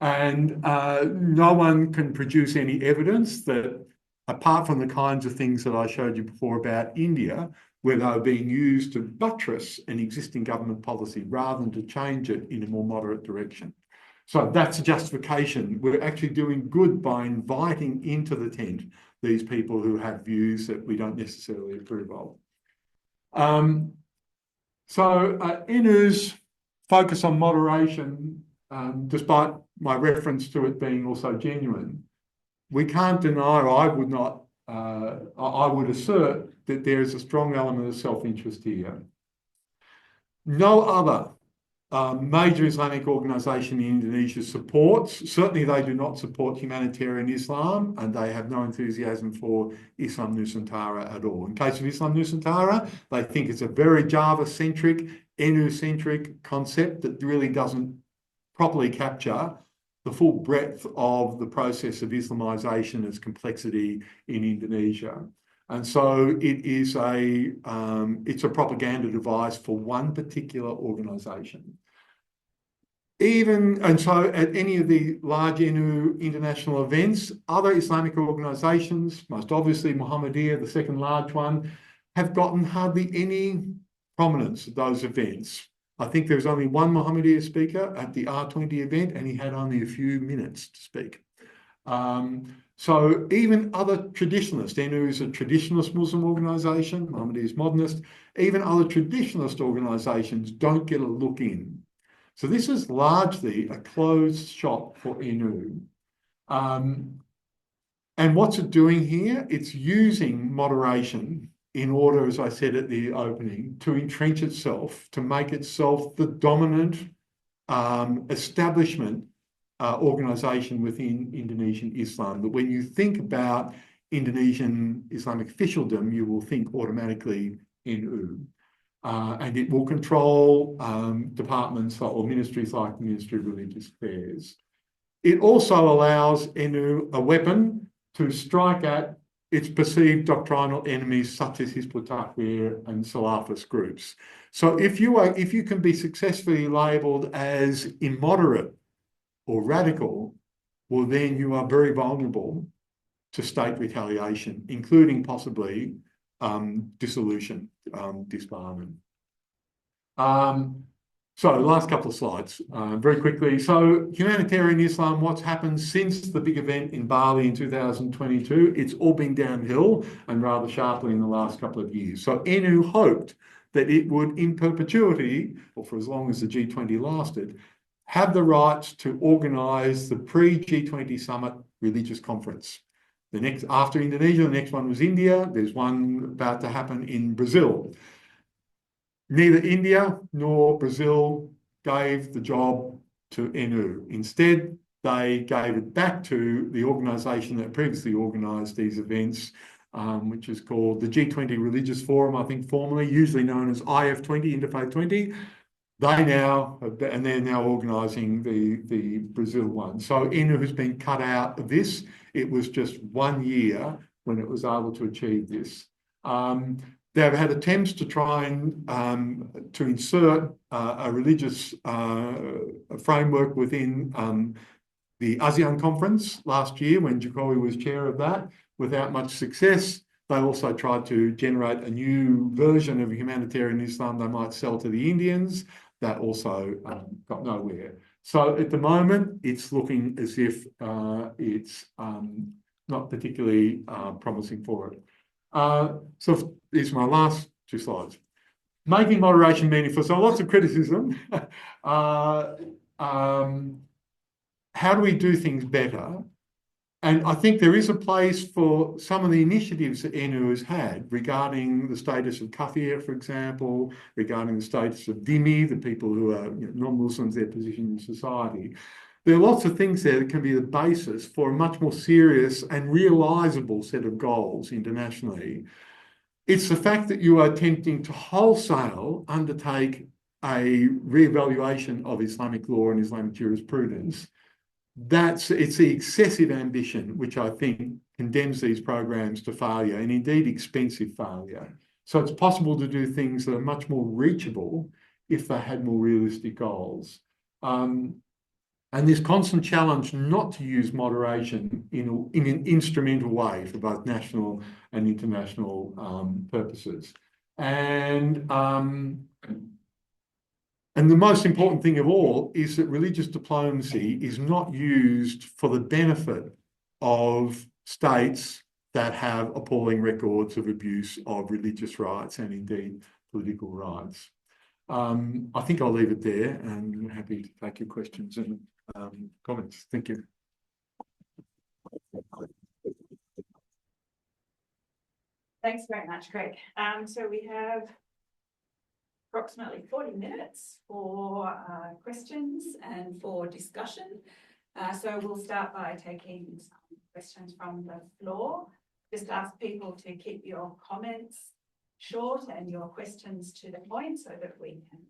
And no one can produce any evidence that, apart from the kinds of things that I showed you before about India, where they're being used to buttress an existing government policy rather than to change it in a more moderate direction. So that's a justification. We're actually doing good by inviting into the tent these people who have views that we don't necessarily approve of. NU's focus on moderation, despite my reference to it being also genuine, we can't deny, or I would not, I would assert that there is a strong element of self-interest here. No other major Islamic organisation in Indonesia supports, certainly they do not support humanitarian Islam, and they have no enthusiasm for Islam Nusantara at all. In case of Islam Nusantara, they think it's a very Java-centric, NU-centric concept that really doesn't properly capture the full breadth of the process of Islamisation, its complexity in Indonesia. And so it is it's a propaganda device for one particular organisation. So at any of the large NU international events, other Islamic organisations, most obviously Muhammadiyah, the second large one, have gotten hardly any prominence at those events. I think there was only one Muhammadiyah speaker at the R20 event, and he had only a few minutes to speak. So even other traditionalists, NU is a traditionalist Muslim organisation, Muhammadiyah is modernist, even other traditionalist organisations don't get a look in. So this is largely a closed shop for NU. And what's it doing here? It's using moderation in order, as I said at the opening, to entrench itself, to make itself the dominant establishment organisation within Indonesian Islam. But when you think about Indonesian Islamic officialdom, you will think automatically NU. And it will control departments or ministries like the Ministry of Religious Affairs. It also allows NU a weapon to strike at its perceived doctrinal enemies such as Hizbut Tahrir and Salafist groups. So if you can be successfully labelled as immoderate or radical, well then you are very vulnerable to state retaliation, including possibly dissolution, disbarment. So last couple of slides, very quickly. So humanitarian Islam, what's happened since the big event in Bali in 2022? It's all been downhill and rather sharply in the last couple of years. So NU hoped that it would, in perpetuity, or for as long as the G20 lasted, have the rights to organise the pre-G20 summit religious conference. The next, after Indonesia, the next one was India. There's one about to happen in Brazil. Neither India nor Brazil gave the job to NU. Instead, they gave it back to the organisation that previously organised these events, which is called the G20 Religious Forum, I think formally, usually known as IF20, Interfaith 20. They're now organising the Brazil one. So NU has been cut out of this. It was just 1 year when it was able to achieve this. They've had attempts to try and to insert a religious framework within the ASEAN conference last year when Jokowi was chair of that, without much success. They also tried to generate a new version of humanitarian Islam they might sell to the Indians. That also got nowhere. So at the moment, it's looking as if it's not particularly promising for it. So these are my last two slides. Making moderation meaningful. So lots of criticism. How do we do things better? And I think there is a place for some of the initiatives that NU has had regarding the status of kafir, for example, regarding the status of dhimmi, the people who are non-Muslims, their position in society. There are lots of things there that can be the basis for a much more serious and realisable set of goals internationally. It's the fact that you are attempting to wholesale undertake a re-evaluation of Islamic law and Islamic jurisprudence. It's the excessive ambition which I think condemns these programs to failure, and indeed expensive failure. So it's possible to do things that are much more reachable if they had more realistic goals. And this constant challenge not to use moderation in an instrumental way for both national and international purposes. And the most important thing of all is that religious diplomacy is not used for the benefit of states that have appalling records of abuse of religious rights and indeed political rights. I think I'll leave it there, and I'm happy to take your questions and comments. Thank you. Thanks very much, Greg. So we have approximately 40 minutes for questions and for discussion. So we'll start by taking some questions from the floor. Just ask people to keep your comments short and your questions to the point so that we can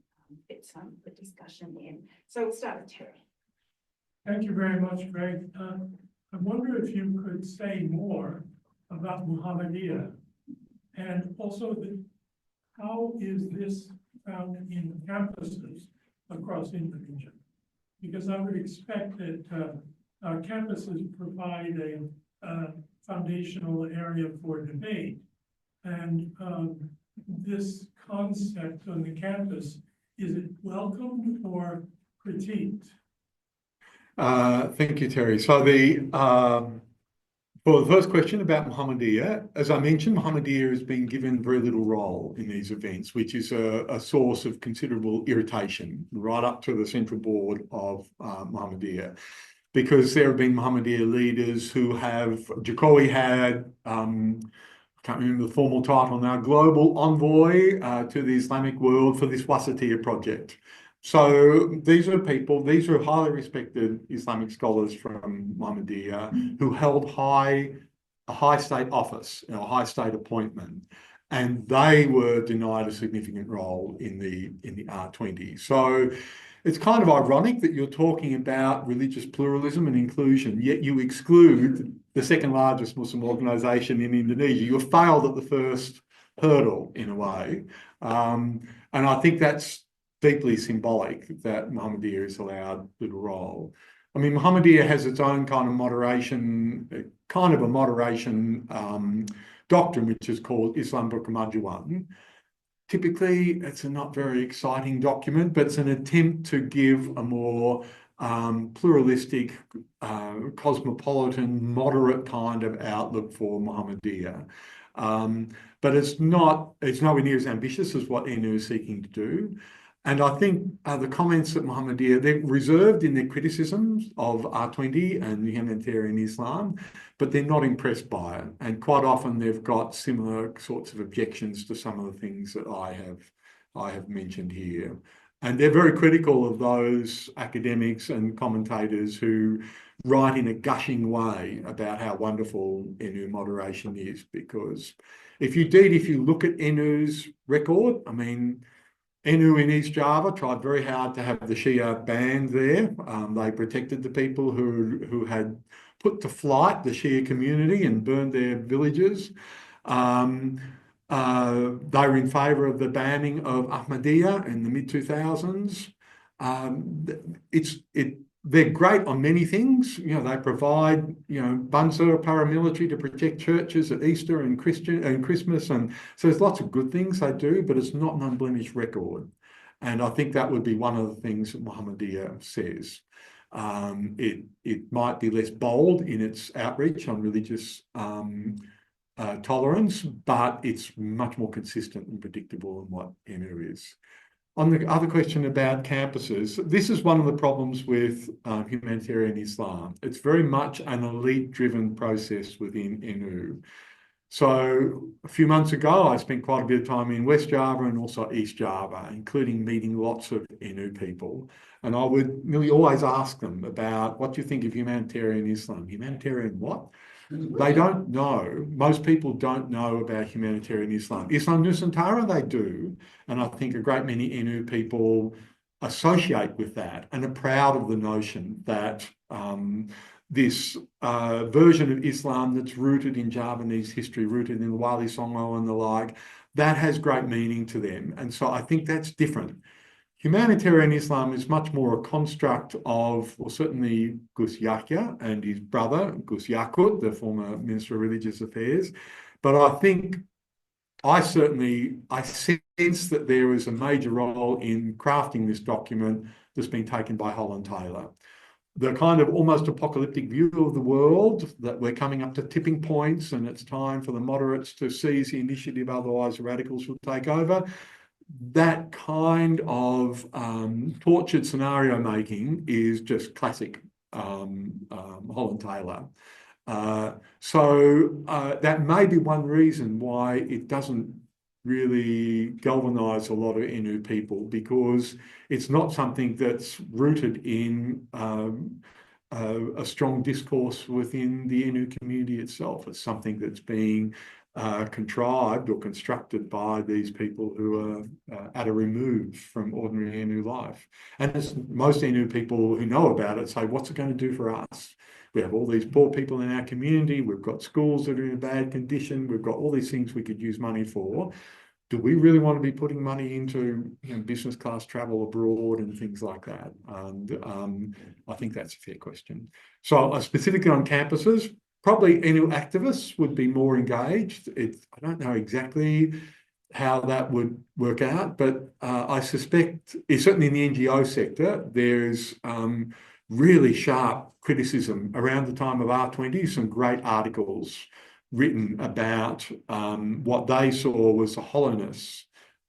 fit some of the discussion in. So we'll start with Terry. Thank you very much, Greg. I wonder if you could say more about Muhammadiyah, and also how is this found in campuses across Indonesia? Because I would expect that our campuses provide a foundational area for debate, and this concept on the campus, is it welcomed or critiqued? Thank you, Terry. So for the first question about Muhammadiyah, as I mentioned, Muhammadiyah has been given very little role in these events, which is a source of considerable irritation right up to the central board of Muhammadiyah, because there have been Muhammadiyah leaders who have, Jokowi had, I can't remember the formal title now, global envoy to the Islamic world for this Wasatiyah project. So these are people, these are highly respected Islamic scholars from Muhammadiyah who held a high state office, a high state appointment, and they were denied a significant role in the R20. So it's kind of ironic that you're talking about religious pluralism and inclusion, yet you exclude the second largest Muslim organisation in Indonesia. You failed at the first hurdle in a way. And I think that's deeply symbolic that Muhammadiyah is allowed little role. I mean, Muhammadiyah has its own kind of moderation doctrine, which is called Islam Berkemajuan. Typically, it's a not very exciting document, but it's an attempt to give a more pluralistic, cosmopolitan, moderate kind of outlook for Muhammadiyah. But it's nowhere near as ambitious as what NU is seeking to do. And I think the comments at Muhammadiyah, they're reserved in their criticisms of R20 and Humanitarian Islam, but they're not impressed by it. And quite often they've got similar sorts of objections to some of the things that I have mentioned here. And they're very critical of those academics and commentators who write in a gushing way about how wonderful NU moderation is, because if you look at NU's record, I mean, NU in East Java tried very hard to have the Shia banned there. They protected the people who had put to flight the Shia community and burned their villages. They were in favour of the banning of Ahmadiyya in the mid-2000s. They're great on many things. They provide, Bunzer paramilitary to protect churches at Easter and Christmas. And so there's lots of good things they do, but it's not an unblemished record. And I think that would be one of the things that Muhammadiyah says. It might be less bold in its outreach on religious tolerance, but it's much more consistent and predictable than what NU is. On the other question about campuses, this is one of the problems with humanitarian Islam. It's very much an elite-driven process within NU. So a few months ago, I spent quite a bit of time in West Java and also East Java, including meeting lots of NU people. And I would nearly always ask them about, what do you think of humanitarian Islam? Humanitarian what? They don't know. Most people don't know about humanitarian Islam. Islam Nusantara, they do. And I think a great many NU people associate with that and are proud of the notion that this version of Islam that's rooted in Javanese history, rooted in the Wali Songo and the like, that has great meaning to them. And so I think that's different. Humanitarian Islam is much more a construct of, well, certainly Gus Yahya and his brother, Gus Yakut, the former Minister of Religious Affairs. But I think I sense that there is a major role in crafting this document that's been taken by Holland Taylor. The kind of almost apocalyptic view of the world, that we're coming up to tipping points and it's time for the moderates to seize the initiative, otherwise the radicals will take over. That kind of tortured scenario making is just classic Holland Taylor. So that may be one reason why it doesn't really galvanise a lot of NU people, because it's not something that's rooted in a strong discourse within the NU community itself. It's something that's being contrived or constructed by these people who are at a remove from ordinary NU life. And as most NU people who know about it say, what's it going to do for us? We have all these poor people in our community. We've got schools that are in bad condition. We've got all these things we could use money for. Do we really want to be putting money into business class travel abroad and things like that? And I think that's a fair question. So specifically on campuses, probably NU activists would be more engaged. I don't know exactly how that would work out, but I suspect, certainly in the NGO sector, there's really sharp criticism around the time of R20, some great articles written about what they saw was the hollowness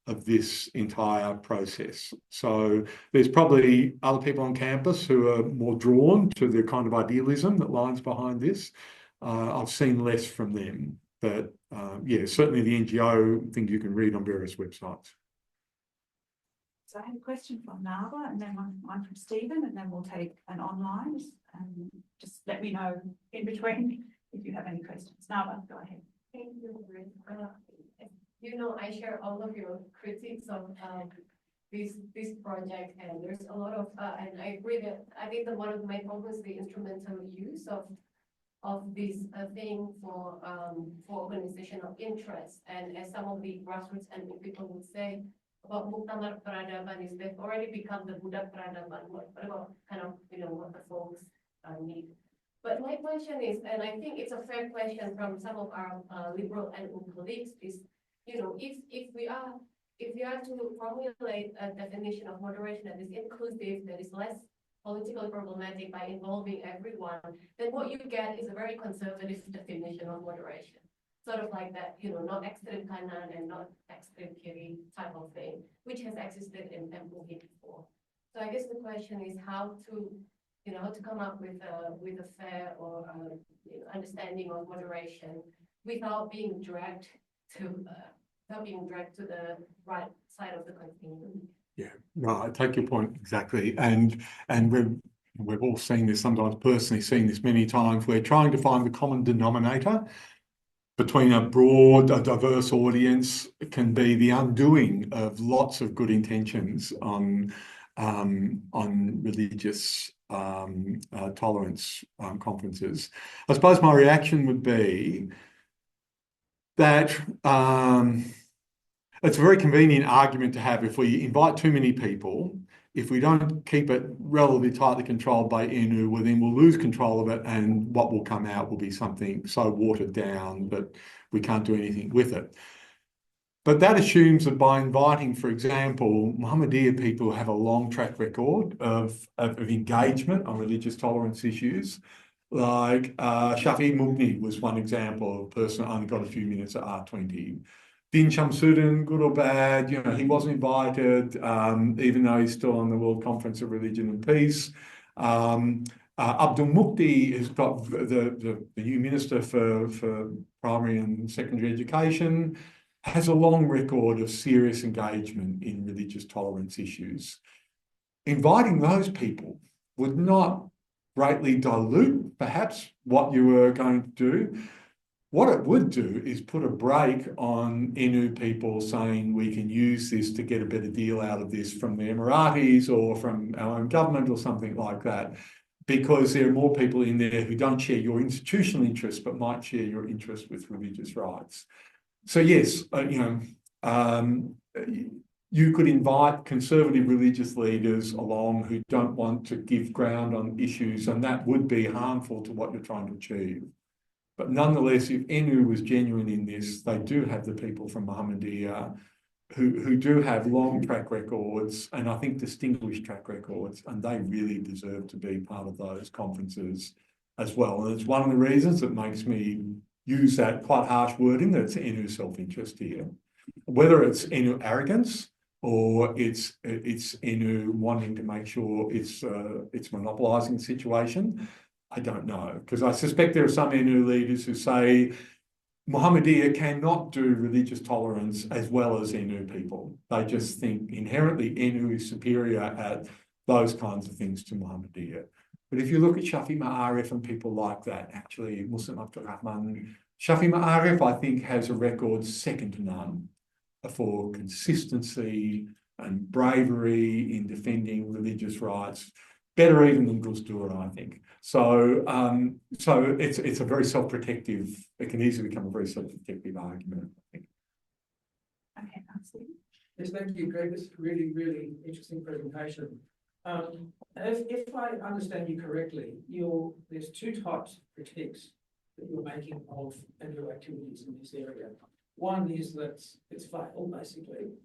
of this entire process. So there's probably other people on campus who are more drawn to the kind of idealism that lies behind this. I've seen less from them, but yeah, certainly the NGO things you can read on various websites. So I have a question from Nava, and then one from Stephen, and then we'll take an online. Just let me know in between if you have any questions. Nava, go ahead. Thank you. I share all of your critiques of this project, and there's a lot of, and I agree that I think that one of my problems is the instrumental use of this thing for organizational interest. And as some of the grassroots and people would say about Muktamar Peradaban is they've already become the Buddha Peradaban, what about kind of, what the folks need. But my question is, and I think it's a fair question from some of our liberal and colleagues, is, if we are to formulate a definition of moderation that is inclusive, that is less politically problematic by involving everyone, then what you get is a very conservative definition of moderation. Sort of like that, not extreme kanan and not extreme kiri type of thing, which has existed in MOE before. So I guess the question is how to come up with a fair or understanding of moderation without being dragged to the right side of the continuum. Yeah, no, I take your point exactly, and we've all seen this, sometimes personally seen this many times. We're trying to find the common denominator between a diverse audience. It can be the undoing of lots of good intentions on religious tolerance conferences. I suppose my reaction would be that it's a very convenient argument to have. If we invite too many people, if we don't keep it relatively tightly controlled by NU, well, then we'll lose control of it, and what will come out will be something so watered down that we can't do anything with it. But that assumes that by inviting, for example, Muhammadiyah people who have a long track record of engagement on religious tolerance issues, like Shafi Mugni was one example of a person who only got a few minutes at R20. Din Shamsuddin, good or bad, you know, he wasn't invited, even though he's still on the World Conference of Religion and Peace. Abdul Mukti has got the new Minister for Primary and Secondary Education, has a long record of serious engagement in religious tolerance issues. Inviting those people would not greatly dilute, perhaps, what you were going to do. What it would do is put a brake on NU people saying we can use this to get a better deal out of this from the Emiratis or from our own government or something like that, because there are more people in there who don't share your institutional interests but might share your interest with religious rights. So yes, you could invite conservative religious leaders along who don't want to give ground on issues, and that would be harmful to what you're trying to achieve. But nonetheless, if NU was genuine in this, they do have the people from Muhammadiyah who do have long track records, and I think distinguished track records, and they really deserve to be part of those conferences as well. And it's one of the reasons that makes me use that quite harsh wording that it's NU self-interest here. Whether it's NU arrogance or it's NU wanting to make sure it's monopolising the situation, I don't know, because I suspect there are some NU leaders who say Muhammadiyah cannot do religious tolerance as well as NU people. They just think inherently NU is superior at those kinds of things to Muhammadiyah. But if you look at Shafi Ma'arif and people like that, actually Muslim Abdul Rahman, Shafi Ma'arif, I think, has a record second to none for consistency and bravery in defending religious rights, better even than Gusdura, I think. So it's a very self-protective, it can easily become a very self-protective argument, I think. Okay, absolutely. Yes, thank you, Greg. This is a really, really interesting presentation. If I understand you correctly, there's two types of critiques that you're making of NU activities in this area. One is that it's failed, basically,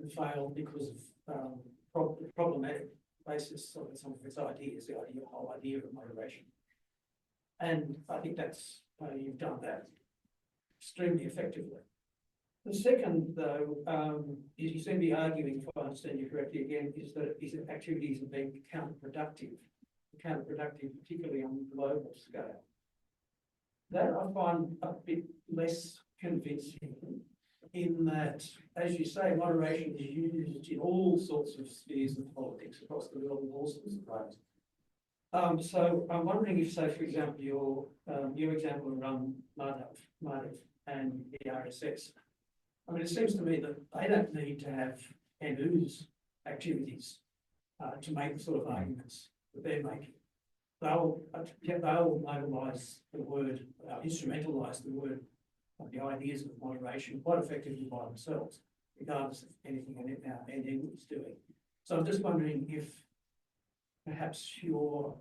and failed because of problematic basis of some of its ideas, the whole idea of moderation. And I think that's you've done that extremely effectively. The second, though, is you seem to be arguing, if I understand you correctly again, is that activities are being counterproductive, particularly on the global scale. That I find a bit less convincing in that, as you say, moderation is used in all sorts of spheres of politics across the world in all sorts of ways. So I'm wondering if, say, for example, your example around Madhav and the RSS, I mean, it seems to me that they don't need to have NU's activities to make the sort of arguments that they're making. They'll mobilise the word, instrumentalise the word, the ideas of moderation quite effectively by themselves, regardless of anything NU is doing. So I'm just wondering if perhaps your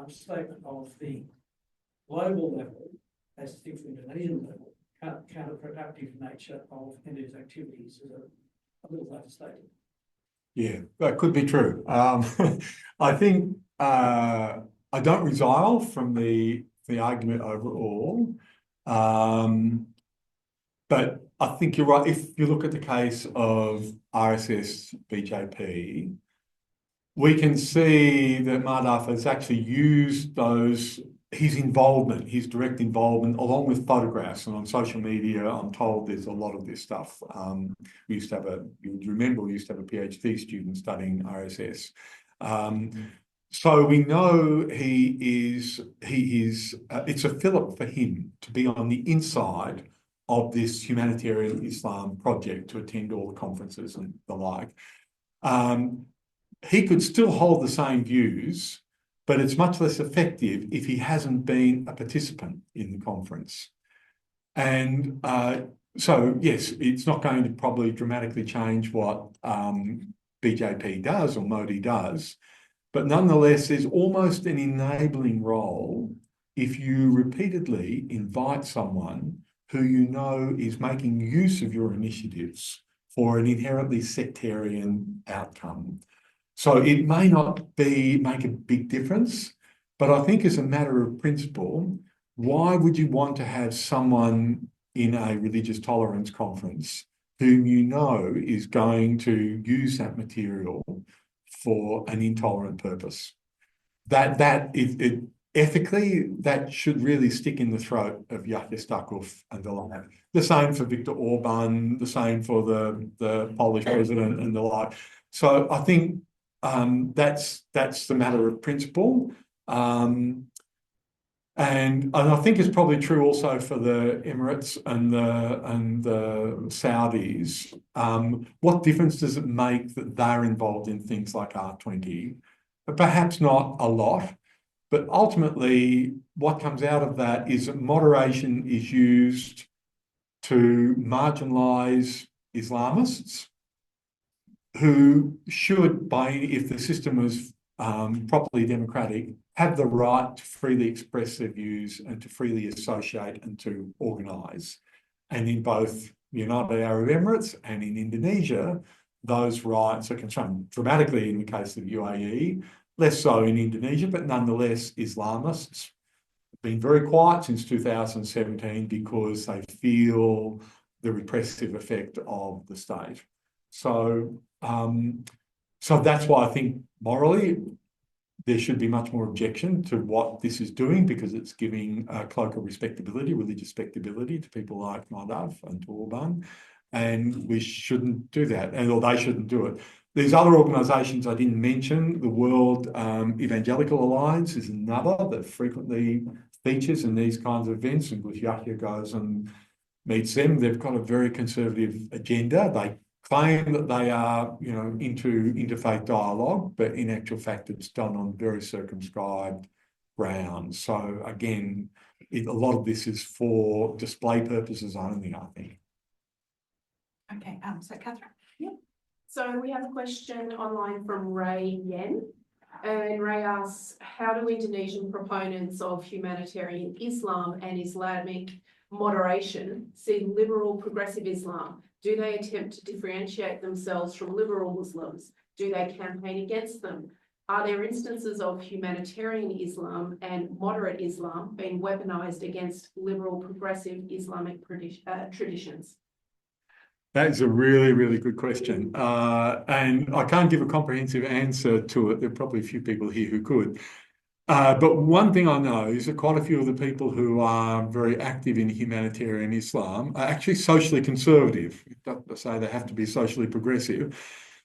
statement of the global level, as distinct from the Indonesian level, counterproductive nature of NU's activities is a little overstated. Yeah, that could be true. I think I don't resile from the argument overall. But I think you're right. If you look at the case of RSS BJP, we can see that Madhav has actually used his involvement, his direct involvement, along with photographs. And on social media, I'm told there's a lot of this stuff. We used to have you remember, we used to have a PhD student studying RSS. So we know it's a fillip for him to be on the inside of this humanitarian Islam project, to attend all the conferences and the like. He could still hold the same views, but it's much less effective if he hasn't been a participant in the conference. And so, yes, it's not going to probably dramatically change what BJP does or Modi does, but nonetheless, there's almost an enabling role if you repeatedly invite someone who you know is making use of your initiatives for an inherently sectarian outcome. So it may not make a big difference, but I think as a matter of principle, why would you want to have someone in a religious tolerance conference whom you know is going to use that material for an intolerant purpose. Ethically, that should really stick in the throat of Jacek Stakov and the like. The same for Viktor Orban, the same for the Polish president and the like. So I think that's the matter of principle. And I think it's probably true also for the Emirates and the Saudis. What difference does it make that they're involved in things like R20? Perhaps not a lot, but ultimately what comes out of that is that moderation is used to marginalise Islamists who should, if the system was properly democratic, have the right to freely express their views and to freely associate and to organise. And in both the United Arab Emirates and in Indonesia, those rights are constrained dramatically in the case of UAE, less so in Indonesia, but nonetheless, Islamists have been very quiet since 2017 because they feel the repressive effect of the state. So that's why I think morally there should be much more objection to what this is doing, because it's giving a cloak of respectability, religious respectability to people like Nadav and to Orban, and we shouldn't do that, or they shouldn't do it. There's other organisations I didn't mention. The World Evangelical Alliance is another that frequently features in these kinds of events, in which Yahya goes and meets them. They've got a very conservative agenda. They claim that they are, into interfaith dialogue, but in actual fact, it's done on very circumscribed grounds. So again, a lot of this is for display purposes only, I think. Okay, so Catherine? So we have a question online from Ray Yen. And Ray asks, how do Indonesian proponents of humanitarian Islam and Islamic moderation see liberal progressive Islam? Do they attempt to differentiate themselves from liberal Muslims? Do they campaign against them? Are there instances of humanitarian Islam and moderate Islam being weaponized against liberal progressive Islamic traditions? That is a really, really good question. And I can't give a comprehensive answer to it. There are probably a few people here who could. But one thing I know is that quite a few of the people who are very active in humanitarian Islam are actually socially conservative. Not to say they have to be socially progressive,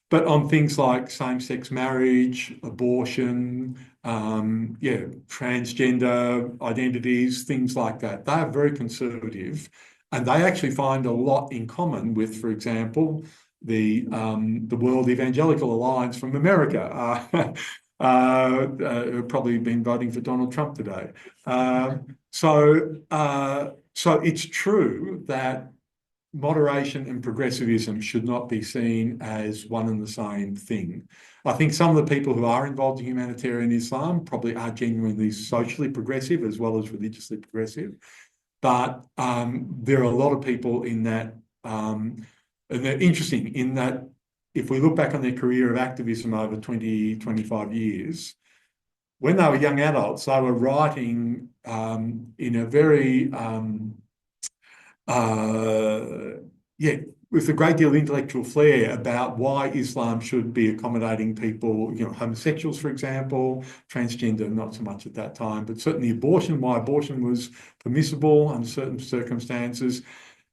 but on things like same-sex marriage, abortion, transgender identities, things like that. They are very conservative, and they actually find a lot in common with, for example, the World Evangelical Alliance from America. Probably been voting for Donald Trump today. So it's true that moderation and progressivism should not be seen as one and the same thing. I think some of the people who are involved in humanitarian Islam probably are genuinely socially progressive as well as religiously progressive. But there are a lot of people in that, and they're interesting in that if we look back on their career of activism over 20, 25 years, when they were young adults, they were writing in a very, with a great deal of intellectual flair about why Islam should be accommodating people, homosexuals, for example, transgender, not so much at that time, but certainly abortion, why abortion was permissible under certain circumstances.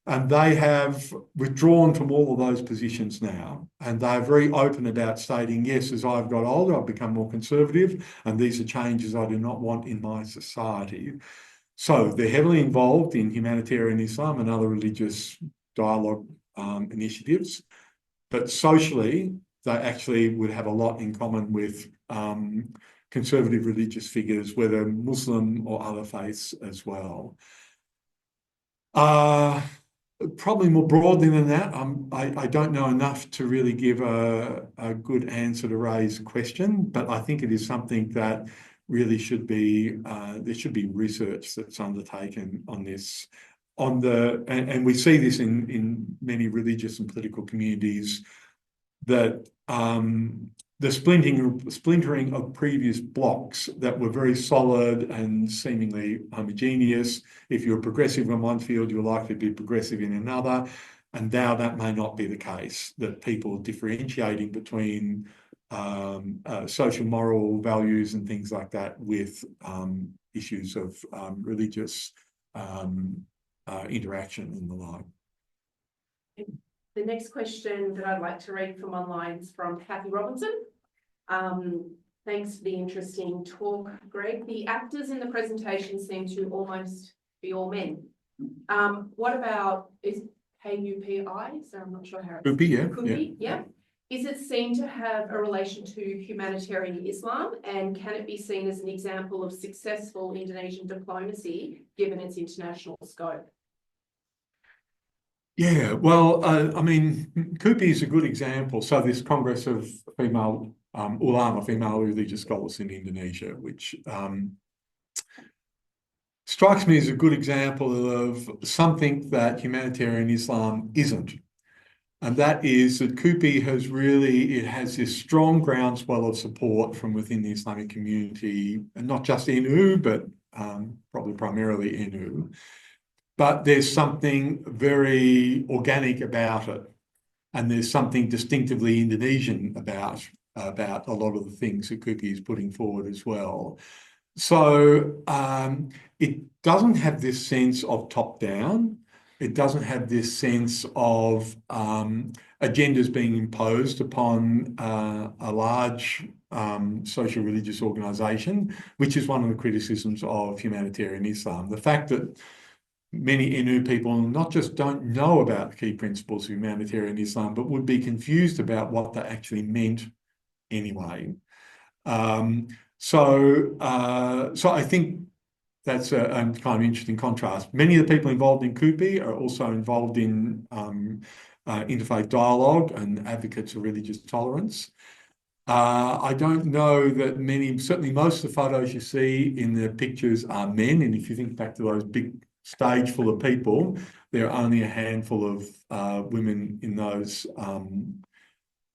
And they have withdrawn from all of those positions now. And they're very open about stating, yes, as I've got older, I've become more conservative, and these are changes I do not want in my society. So they're heavily involved in humanitarian Islam and other religious dialogue initiatives. But socially, they actually would have a lot in common with conservative religious figures, whether Muslim or other faiths as well. Probably more broadly than that, I don't know enough to really give a good answer to Ray's question, but I think it is something that really should be, there should be research that's undertaken on this. And we see this in many religious and political communities, that the splintering of previous blocks that were very solid and seemingly homogeneous. If you're progressive in one field, you're likely to be progressive in another. And now that may not be the case, that people differentiating between social moral values and things like that with issues of religious interaction and the like. The next question that I'd like to read from online is from Kathy Robinson. Thanks for the interesting talk, Greg. The actors in the presentation seem to almost be all men. What about, is KUPI? So I'm not sure how it's... Could be, yeah. Could be, yeah. Is it seen to have a relation to humanitarian Islam, and can it be seen as an example of successful Indonesian diplomacy given its international scope? Yeah, well, I mean, Kupi is a good example. So this Congress of Female Ulama, female religious scholars in Indonesia, which strikes me as a good example of something that humanitarian Islam isn't. And that is that Kupi has really, it has this strong groundswell of support from within the Islamic community, and not just NU, but probably primarily NU. But there's something very organic about it. And there's something distinctively Indonesian about a lot of the things that Kupi is putting forward as well. So it doesn't have this sense of top-down. It doesn't have this sense of agendas being imposed upon a large social religious organisation, which is one of the criticisms of humanitarian Islam. The fact that many NU people not just don't know about the key principles of humanitarian Islam, but would be confused about what they actually meant anyway. So I think that's a kind of interesting contrast. Many of the people involved in Kupi are also involved in interfaith dialogue and advocates of religious tolerance. I don't know that many, certainly most of the photos you see in the pictures are men. And if you think back to those big stage full of people, there are only a handful of women in those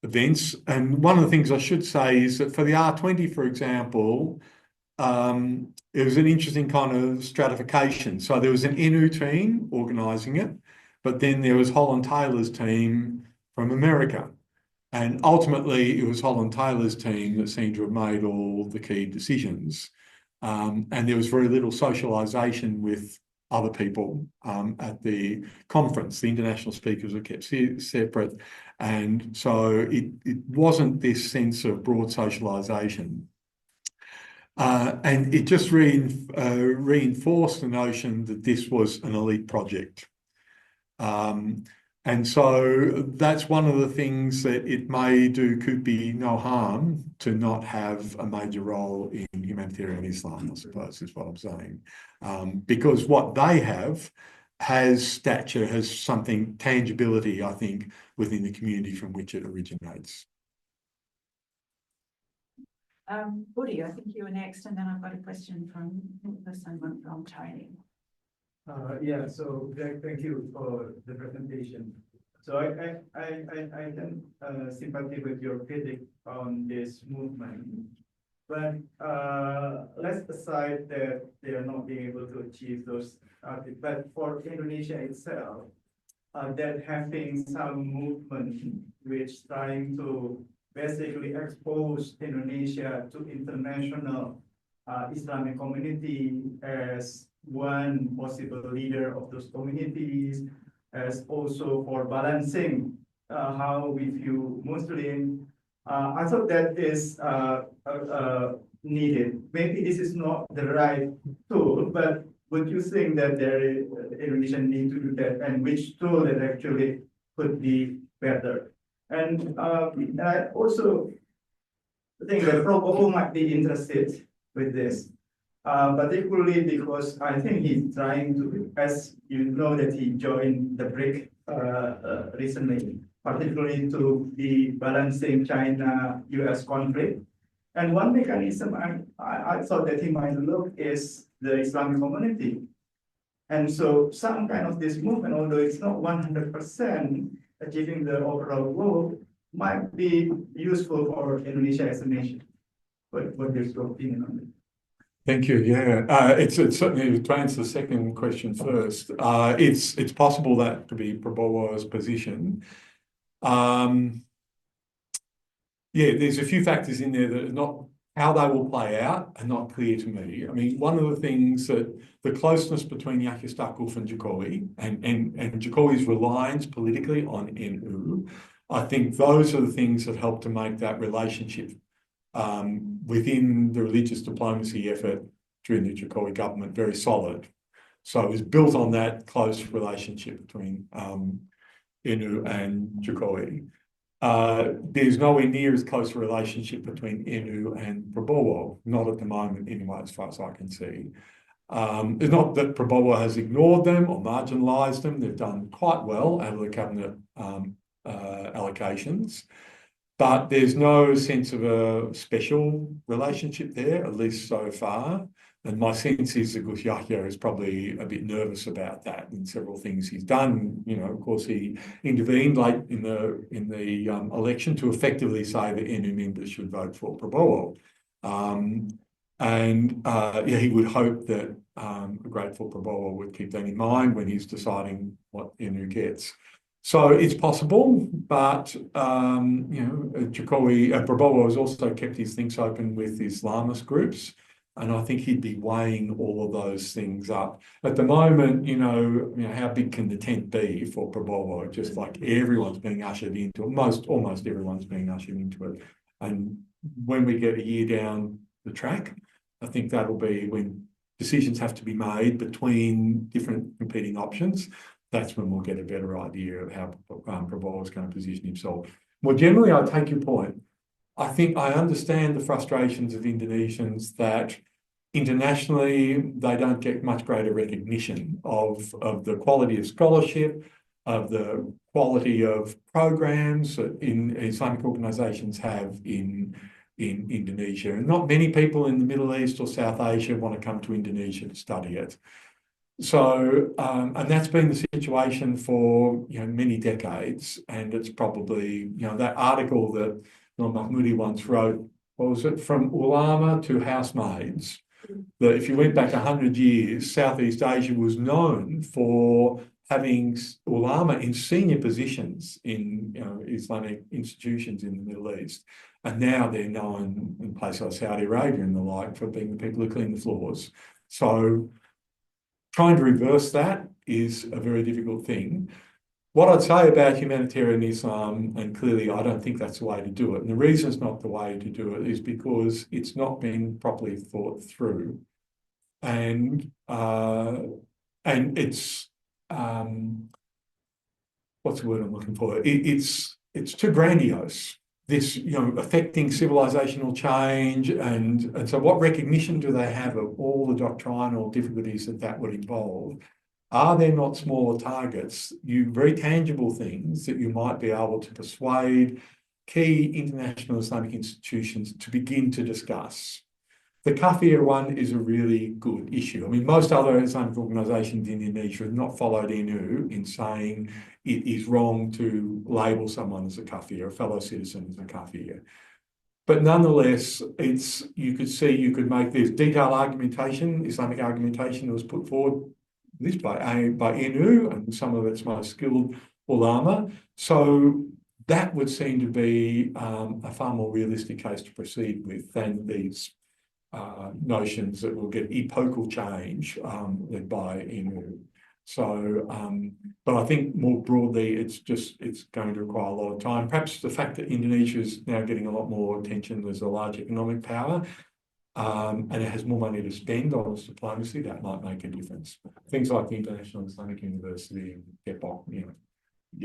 events. And one of the things I should say is that for the R20, for example, it was an interesting kind of stratification. So there was an NU team organising it, but then there was Holland Taylor's team from America. And ultimately, it was Holland Taylor's team that seemed to have made all the key decisions. And there was very little socialisation with other people at the conference. The international speakers were kept separate. And so it wasn't this sense of broad socialisation. And it just reinforced the notion that this was an elite project. And so that's one of the things that it may do Kupi no harm to not have a major role in humanitarian Islam, I suppose, is what I'm saying. Because what they have has stature, has something, tangibility, I think, within the community from which it originates. Woody, I think you were next, and then I've got a question from someone from Tony. Yeah, so Greg, thank you for the presentation. So I can sympathy with your critic on this movement, but let's aside that they are not being able to achieve those, but for Indonesia itself, that having some movement which trying to basically expose Indonesia to international Islamic community as one possible leader of those communities, as also for balancing how we view Muslim. I thought that is needed. Maybe this is not the right tool, but would you think that Indonesia need to do that, and which tool that actually could be better? And I also think that Prabowo might be interested with this. Particularly because I think he's trying to, as you know, that he joined the BRIC recently, particularly to be balancing China-US conflict. And one mechanism I thought that he might look is the Islamic community. And so some kind of this movement, although it's not 100% achieving the overall goal, might be useful for Indonesia as a nation. What is your opinion on it? Thank you. Yeah, it's certainly to answer the second question first. It's possible that to be Prabowo's position. Yeah, there's a few factors in there that are not how they will play out are not clear to me. I mean, one of the things that the closeness between Yahya Stakuf and Jokowi and Jokowi's reliance politically on NU, I think those are the things that help to make that relationship within the religious diplomacy effort during the Jokowi government very solid. So it was built on that close relationship between NU and Jokowi. There's nowhere near as close a relationship between NU and Prabowo, not at the moment anyway, as far as I can see. It's not that Prabowo has ignored them or marginalised them. They've done quite well out of the cabinet allocations. But there's no sense of a special relationship there, at least so far. And my sense is that Gus Yahya is probably a bit nervous about that in several things he's done. You know, of course, he intervened late in the election to effectively say that NU members should vote for Prabowo. Yeah, he would hope that a grateful Prabowo would keep that in mind when he's deciding what NU gets. So it's possible, but you know, Prabowo has also kept his things open with Islamist groups, and I think he'd be weighing all of those things up. At the moment, you know, how big can the tent be for Prabowo? Just like everyone's being ushered into it, almost everyone's being ushered into it. And when we get a year down the track, I think that'll be when decisions have to be made between different competing options. That's when we'll get a better idea of how Prabowo is going to position himself. More generally, I take your point. I think I understand the frustrations of Indonesians that internationally they don't get much greater recognition of the quality of scholarship, of the quality of programs that Islamic organisations have in Indonesia. And not many people in the Middle East or South Asia want to come to Indonesia to study it. So, and that's been the situation for, you know, many decades. And it's probably, you know, that article that Nur Mahmudi once wrote, what was it, from ulama to housemaids, that if you went back 100 years, Southeast Asia was known for having ulama in senior positions in, you know, Islamic institutions in the Middle East. And now they're known in places like Saudi Arabia and the like for being the people who clean the floors. So trying to reverse that is a very difficult thing. What I'd say about humanitarian Islam, and clearly I don't think that's the way to do it, and the reason it's not the way to do it is because it's not been properly thought through. And it's, what's the word I'm looking for? It's too grandiose. This, you know, affecting civilizational change, and so what recognition do they have of all the doctrinal difficulties that would involve? Are there not smaller targets, very tangible things that you might be able to persuade key international Islamic institutions to begin to discuss? The kafir one is a really good issue. I mean, most other Islamic organisations in Indonesia have not followed NU in saying it is wrong to label someone as a kafir, a fellow citizen as a kafir. But nonetheless, you could make this detailed argumentation, Islamic argumentation that was put forward this by NU and some of its most skilled ulama. So that would seem to be a far more realistic case to proceed with than these notions that will get epochal change led by NU. So, but I think more broadly, it's going to require a lot of time. Perhaps the fact that Indonesia is now getting a lot more attention as a large economic power, and it has more money to spend on its diplomacy, that might make a difference. Things like the International Islamic University get a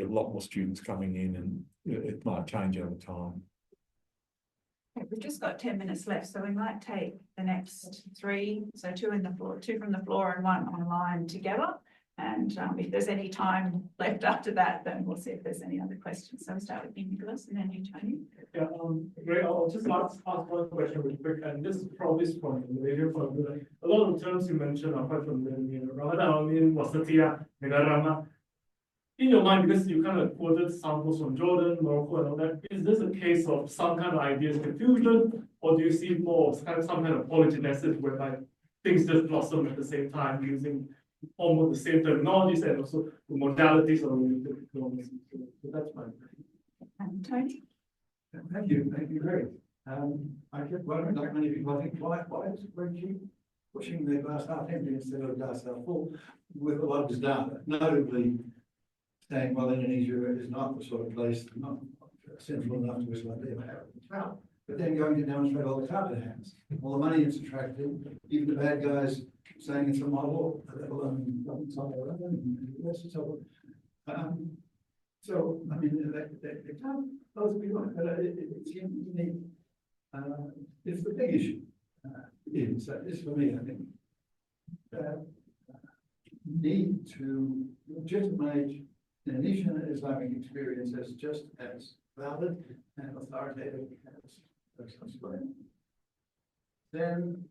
lot more students coming in, and it might change over time. Okay, we've just got 10 minutes left, so we might take the next three, so two from the floor and one online together. And if there's any time left after that, then we'll see if there's any other questions. So we'll start with you, Nicholas, and then you, Tony. Yeah, great. I'll just ask one question really quick, and this is probably from the radio point. A lot of terms you mentioned are quite familiar. Ramadan, Wasatiyah, Minarama. In your mind, because you kind of quoted samples from Jordan, Morocco, and all that, is this a case of some kind of ideas confusion, or do you see more of some kind of policy message whereby things just blossom at the same time using almost the same terminologies and also the modalities of diplomacy. So that's my opinion. And Tony? Thank you, Greg. I kept wondering, like many people, I think, why is it we keep pushing the glass half empty instead of the glass half full with a lot of this data, notably saying, well, Indonesia is not the sort of place, not central enough to us like they have in town. But then going to demonstrate all the carpet hands, all the money it's attracted, even the bad guys saying it's a model, let alone and so on. So, I mean, they can't both be right, but it seems to me, it's the big issue. Is for me, I think, need to legitimate Indonesian Islamic experience as just as valid and authoritative as explained. Then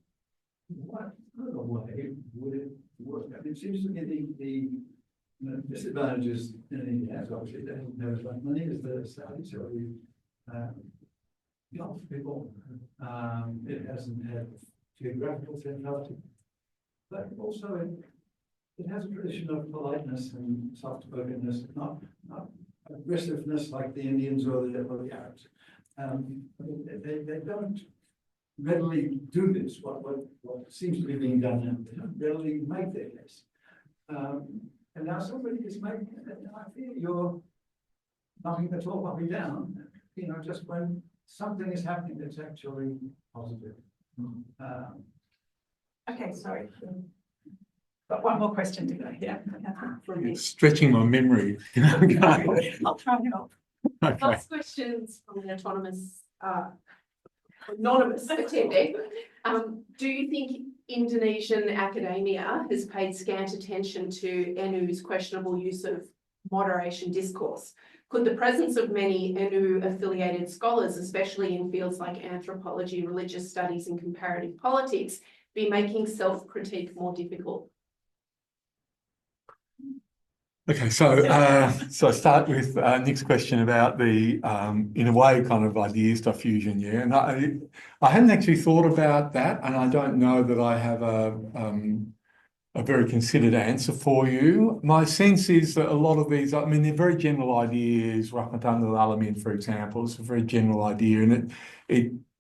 what other way would it work? I mean, it seems to me the disadvantages Indonesia has, obviously, it doesn't have as much money as the Saudis or the Gulf people. It hasn't had geographical centrality, but also it has a tradition of politeness and soft-spokenness, not aggressiveness like the Indians or the Arabs. They don't readily do this, what seems to be being done now. They don't readily make their case. And now somebody is making, I feel you're knocking the tall puppy down, just when something is happening that's actually positive. Okay, sorry. Got one more question to go. Yeah. It's stretching my memory. I'll try and help. Okay. Last questions from an anonymous attendee. Do you think Indonesian academia has paid scant attention to NU's questionable use of moderation discourse? Could the presence of many NU-affiliated scholars, especially in fields like anthropology, religious studies, and comparative politics, be making self-critique more difficult? Okay, so I start with Nick's question about the, in a way, kind of ideas diffusion, yeah. And I hadn't actually thought about that, and I don't know that I have a very considered answer for you. My sense is that a lot of these, I mean, they're very general ideas. Nahdlatul Ulama, for example, is a very general idea, and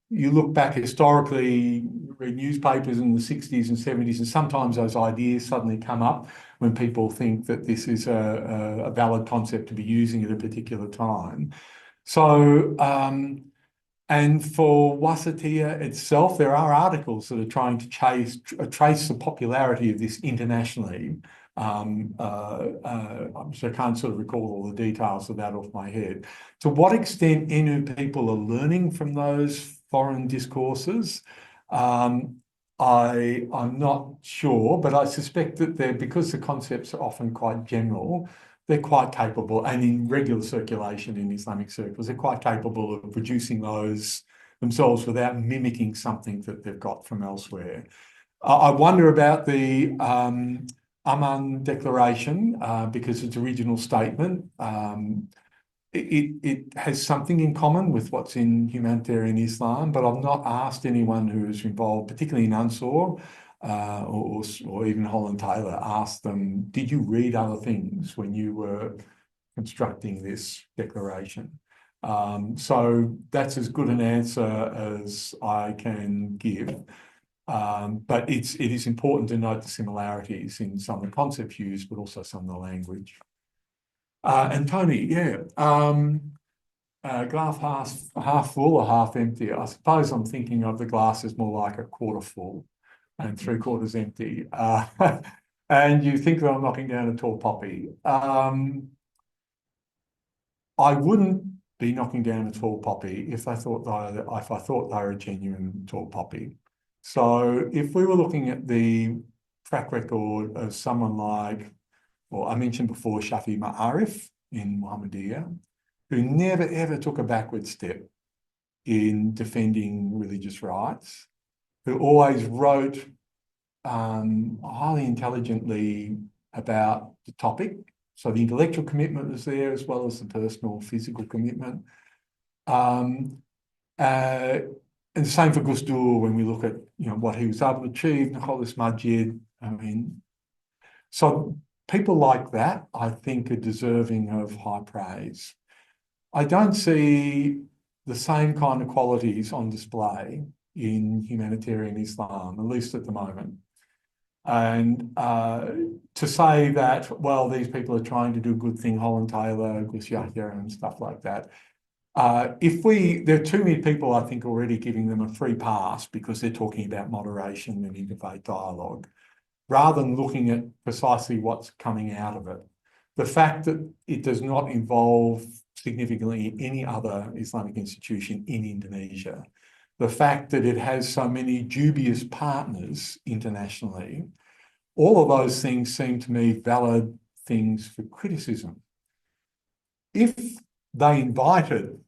you look back historically, read newspapers in the 60s and 70s, and sometimes those ideas suddenly come up when people think that this is a valid concept to be using at a particular time. So, and for Wasatiyah itself, there are articles that are trying to trace the popularity of this internationally. So I can't sort of recall all the details of that off my head. To what extent NU people are learning from those foreign discourses, I'm not sure, but I suspect that because the concepts are often quite general, they're quite capable, and in regular circulation in Islamic circles, they're quite capable of producing those themselves without mimicking something that they've got from elsewhere. I wonder about the Aman Declaration, because its original statement, it has something in common with what's in Humanitarian Islam, but I've not asked anyone who is involved, particularly in Ansar, or even Holland Taylor, asked them, did you read other things when you were constructing this declaration? So that's as good an answer as I can give. But it is important to note the similarities in some of the concepts used, but also some of the language. And Tony, yeah, glass half full or half empty? I suppose I'm thinking of the glass as more like a quarter full and 3/4 empty. And you think that I'm knocking down a tall poppy. I wouldn't be knocking down a tall poppy if I thought they were a genuine tall poppy. So if we were looking at the track record of someone like, well, I mentioned before Shafi Ma'arif in Muhammadiyah, who never ever took a backward step in defending religious rights, who always wrote highly intelligently about the topic. So the intellectual commitment was there as well as the personal physical commitment. And the same for Gusdur when we look at, what he was able to achieve, Nicholas Majid. I mean, so people like that, I think, are deserving of high praise. I don't see the same kind of qualities on display in humanitarian Islam, at least at the moment. And to say that, well, these people are trying to do a good thing, Holland Taylor, Gus Yahya and stuff like that. There are too many people, I think, already giving them a free pass because they're talking about moderation and interfaith dialogue, rather than looking at precisely what's coming out of it. The fact that it does not involve significantly any other Islamic institution in Indonesia, the fact that it has so many dubious partners internationally, all of those things seem to me valid things for criticism. If they invited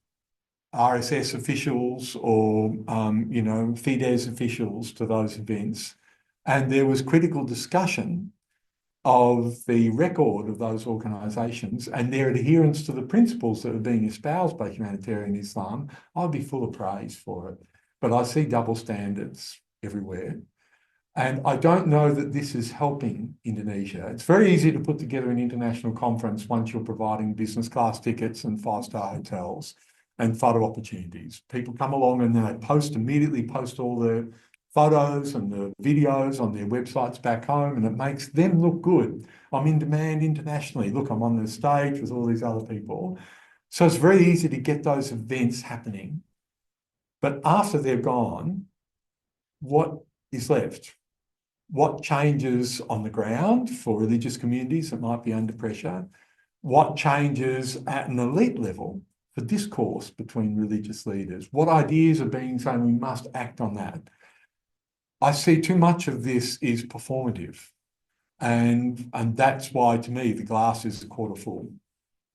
RSS officials or, Fidesz officials to those events, and there was critical discussion of the record of those organisations and their adherence to the principles that are being espoused by humanitarian Islam, I'd be full of praise for it. But I see double standards everywhere. And I don't know that this is helping Indonesia. It's very easy to put together an international conference once you're providing business class tickets and five-star hotels and photo opportunities. People come along and they immediately post all the photos and the videos on their websites back home, and it makes them look good. I'm in demand internationally. Look, I'm on the stage with all these other people. So it's very easy to get those events happening. But after they're gone, what is left? What changes on the ground for religious communities that might be under pressure? What changes at an elite level for discourse between religious leaders? What ideas are being said? We must act on that. I see too much of this is performative. And that's why, to me, the glass is a quarter full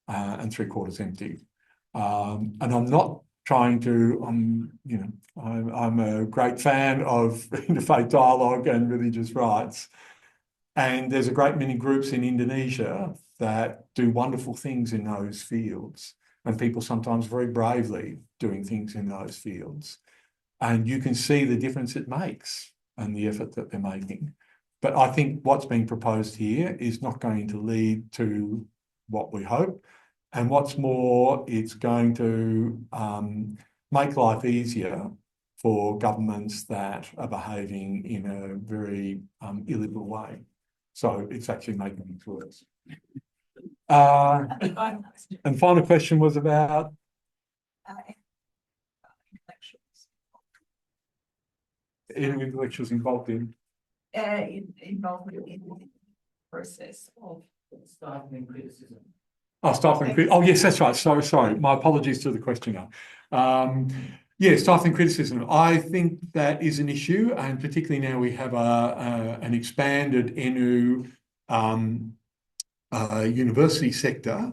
and 3/4 empty. And I'm not trying to, I'm a great fan of interfaith dialogue and religious rights. And there's a great many groups in Indonesia that do wonderful things in those fields, and people sometimes very bravely doing things in those fields. And you can see the difference it makes and the effort that they're making. But I think what's being proposed here is not going to lead to what we hope. And what's more, it's going to make life easier for governments that are behaving in a very illiberal way. So it's actually making things worse. And final question was about intellectuals involved in involvement in the process of Stifling criticism. Oh, stifling criticism. Oh, yes, that's right. Sorry. My apologies to the questioner. Yeah, stifling criticism. I think that is an issue, and particularly now we have an expanded NU university sector.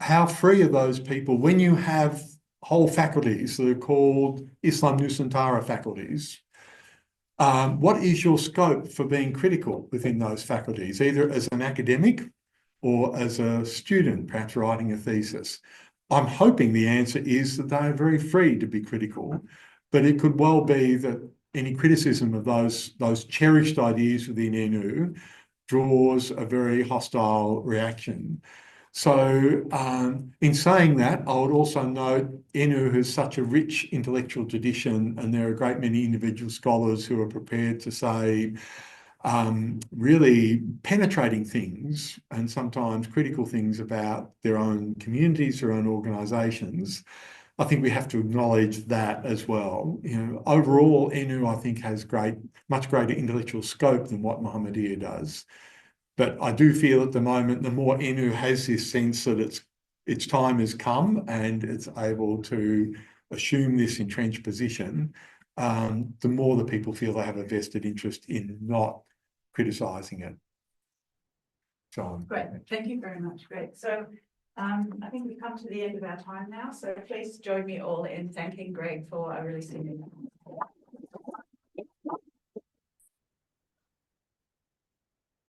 How free are those people when you have whole faculties that are called Islam Nusantara faculties? What is your scope for being critical within those faculties, either as an academic or as a student, perhaps writing a thesis? I'm hoping the answer is that they are very free to be critical, but it could well be that any criticism of those cherished ideas within NU draws a very hostile reaction. So in saying that, I would also note NU has such a rich intellectual tradition, and there are a great many individual scholars who are prepared to say really penetrating things and sometimes critical things about their own communities, their own organisations. I think we have to acknowledge that as well. Overall, NU, I think, has much greater intellectual scope than what Muhammadiyah does. But I do feel at the moment, the more NU has this sense that its time has come and it's able to assume this entrenched position, the more that people feel they have a vested interest in not criticising it. So, great. Thank you very much. Great. So I think we've come to the end of our time now. So please join me all in thanking Greg for a really significant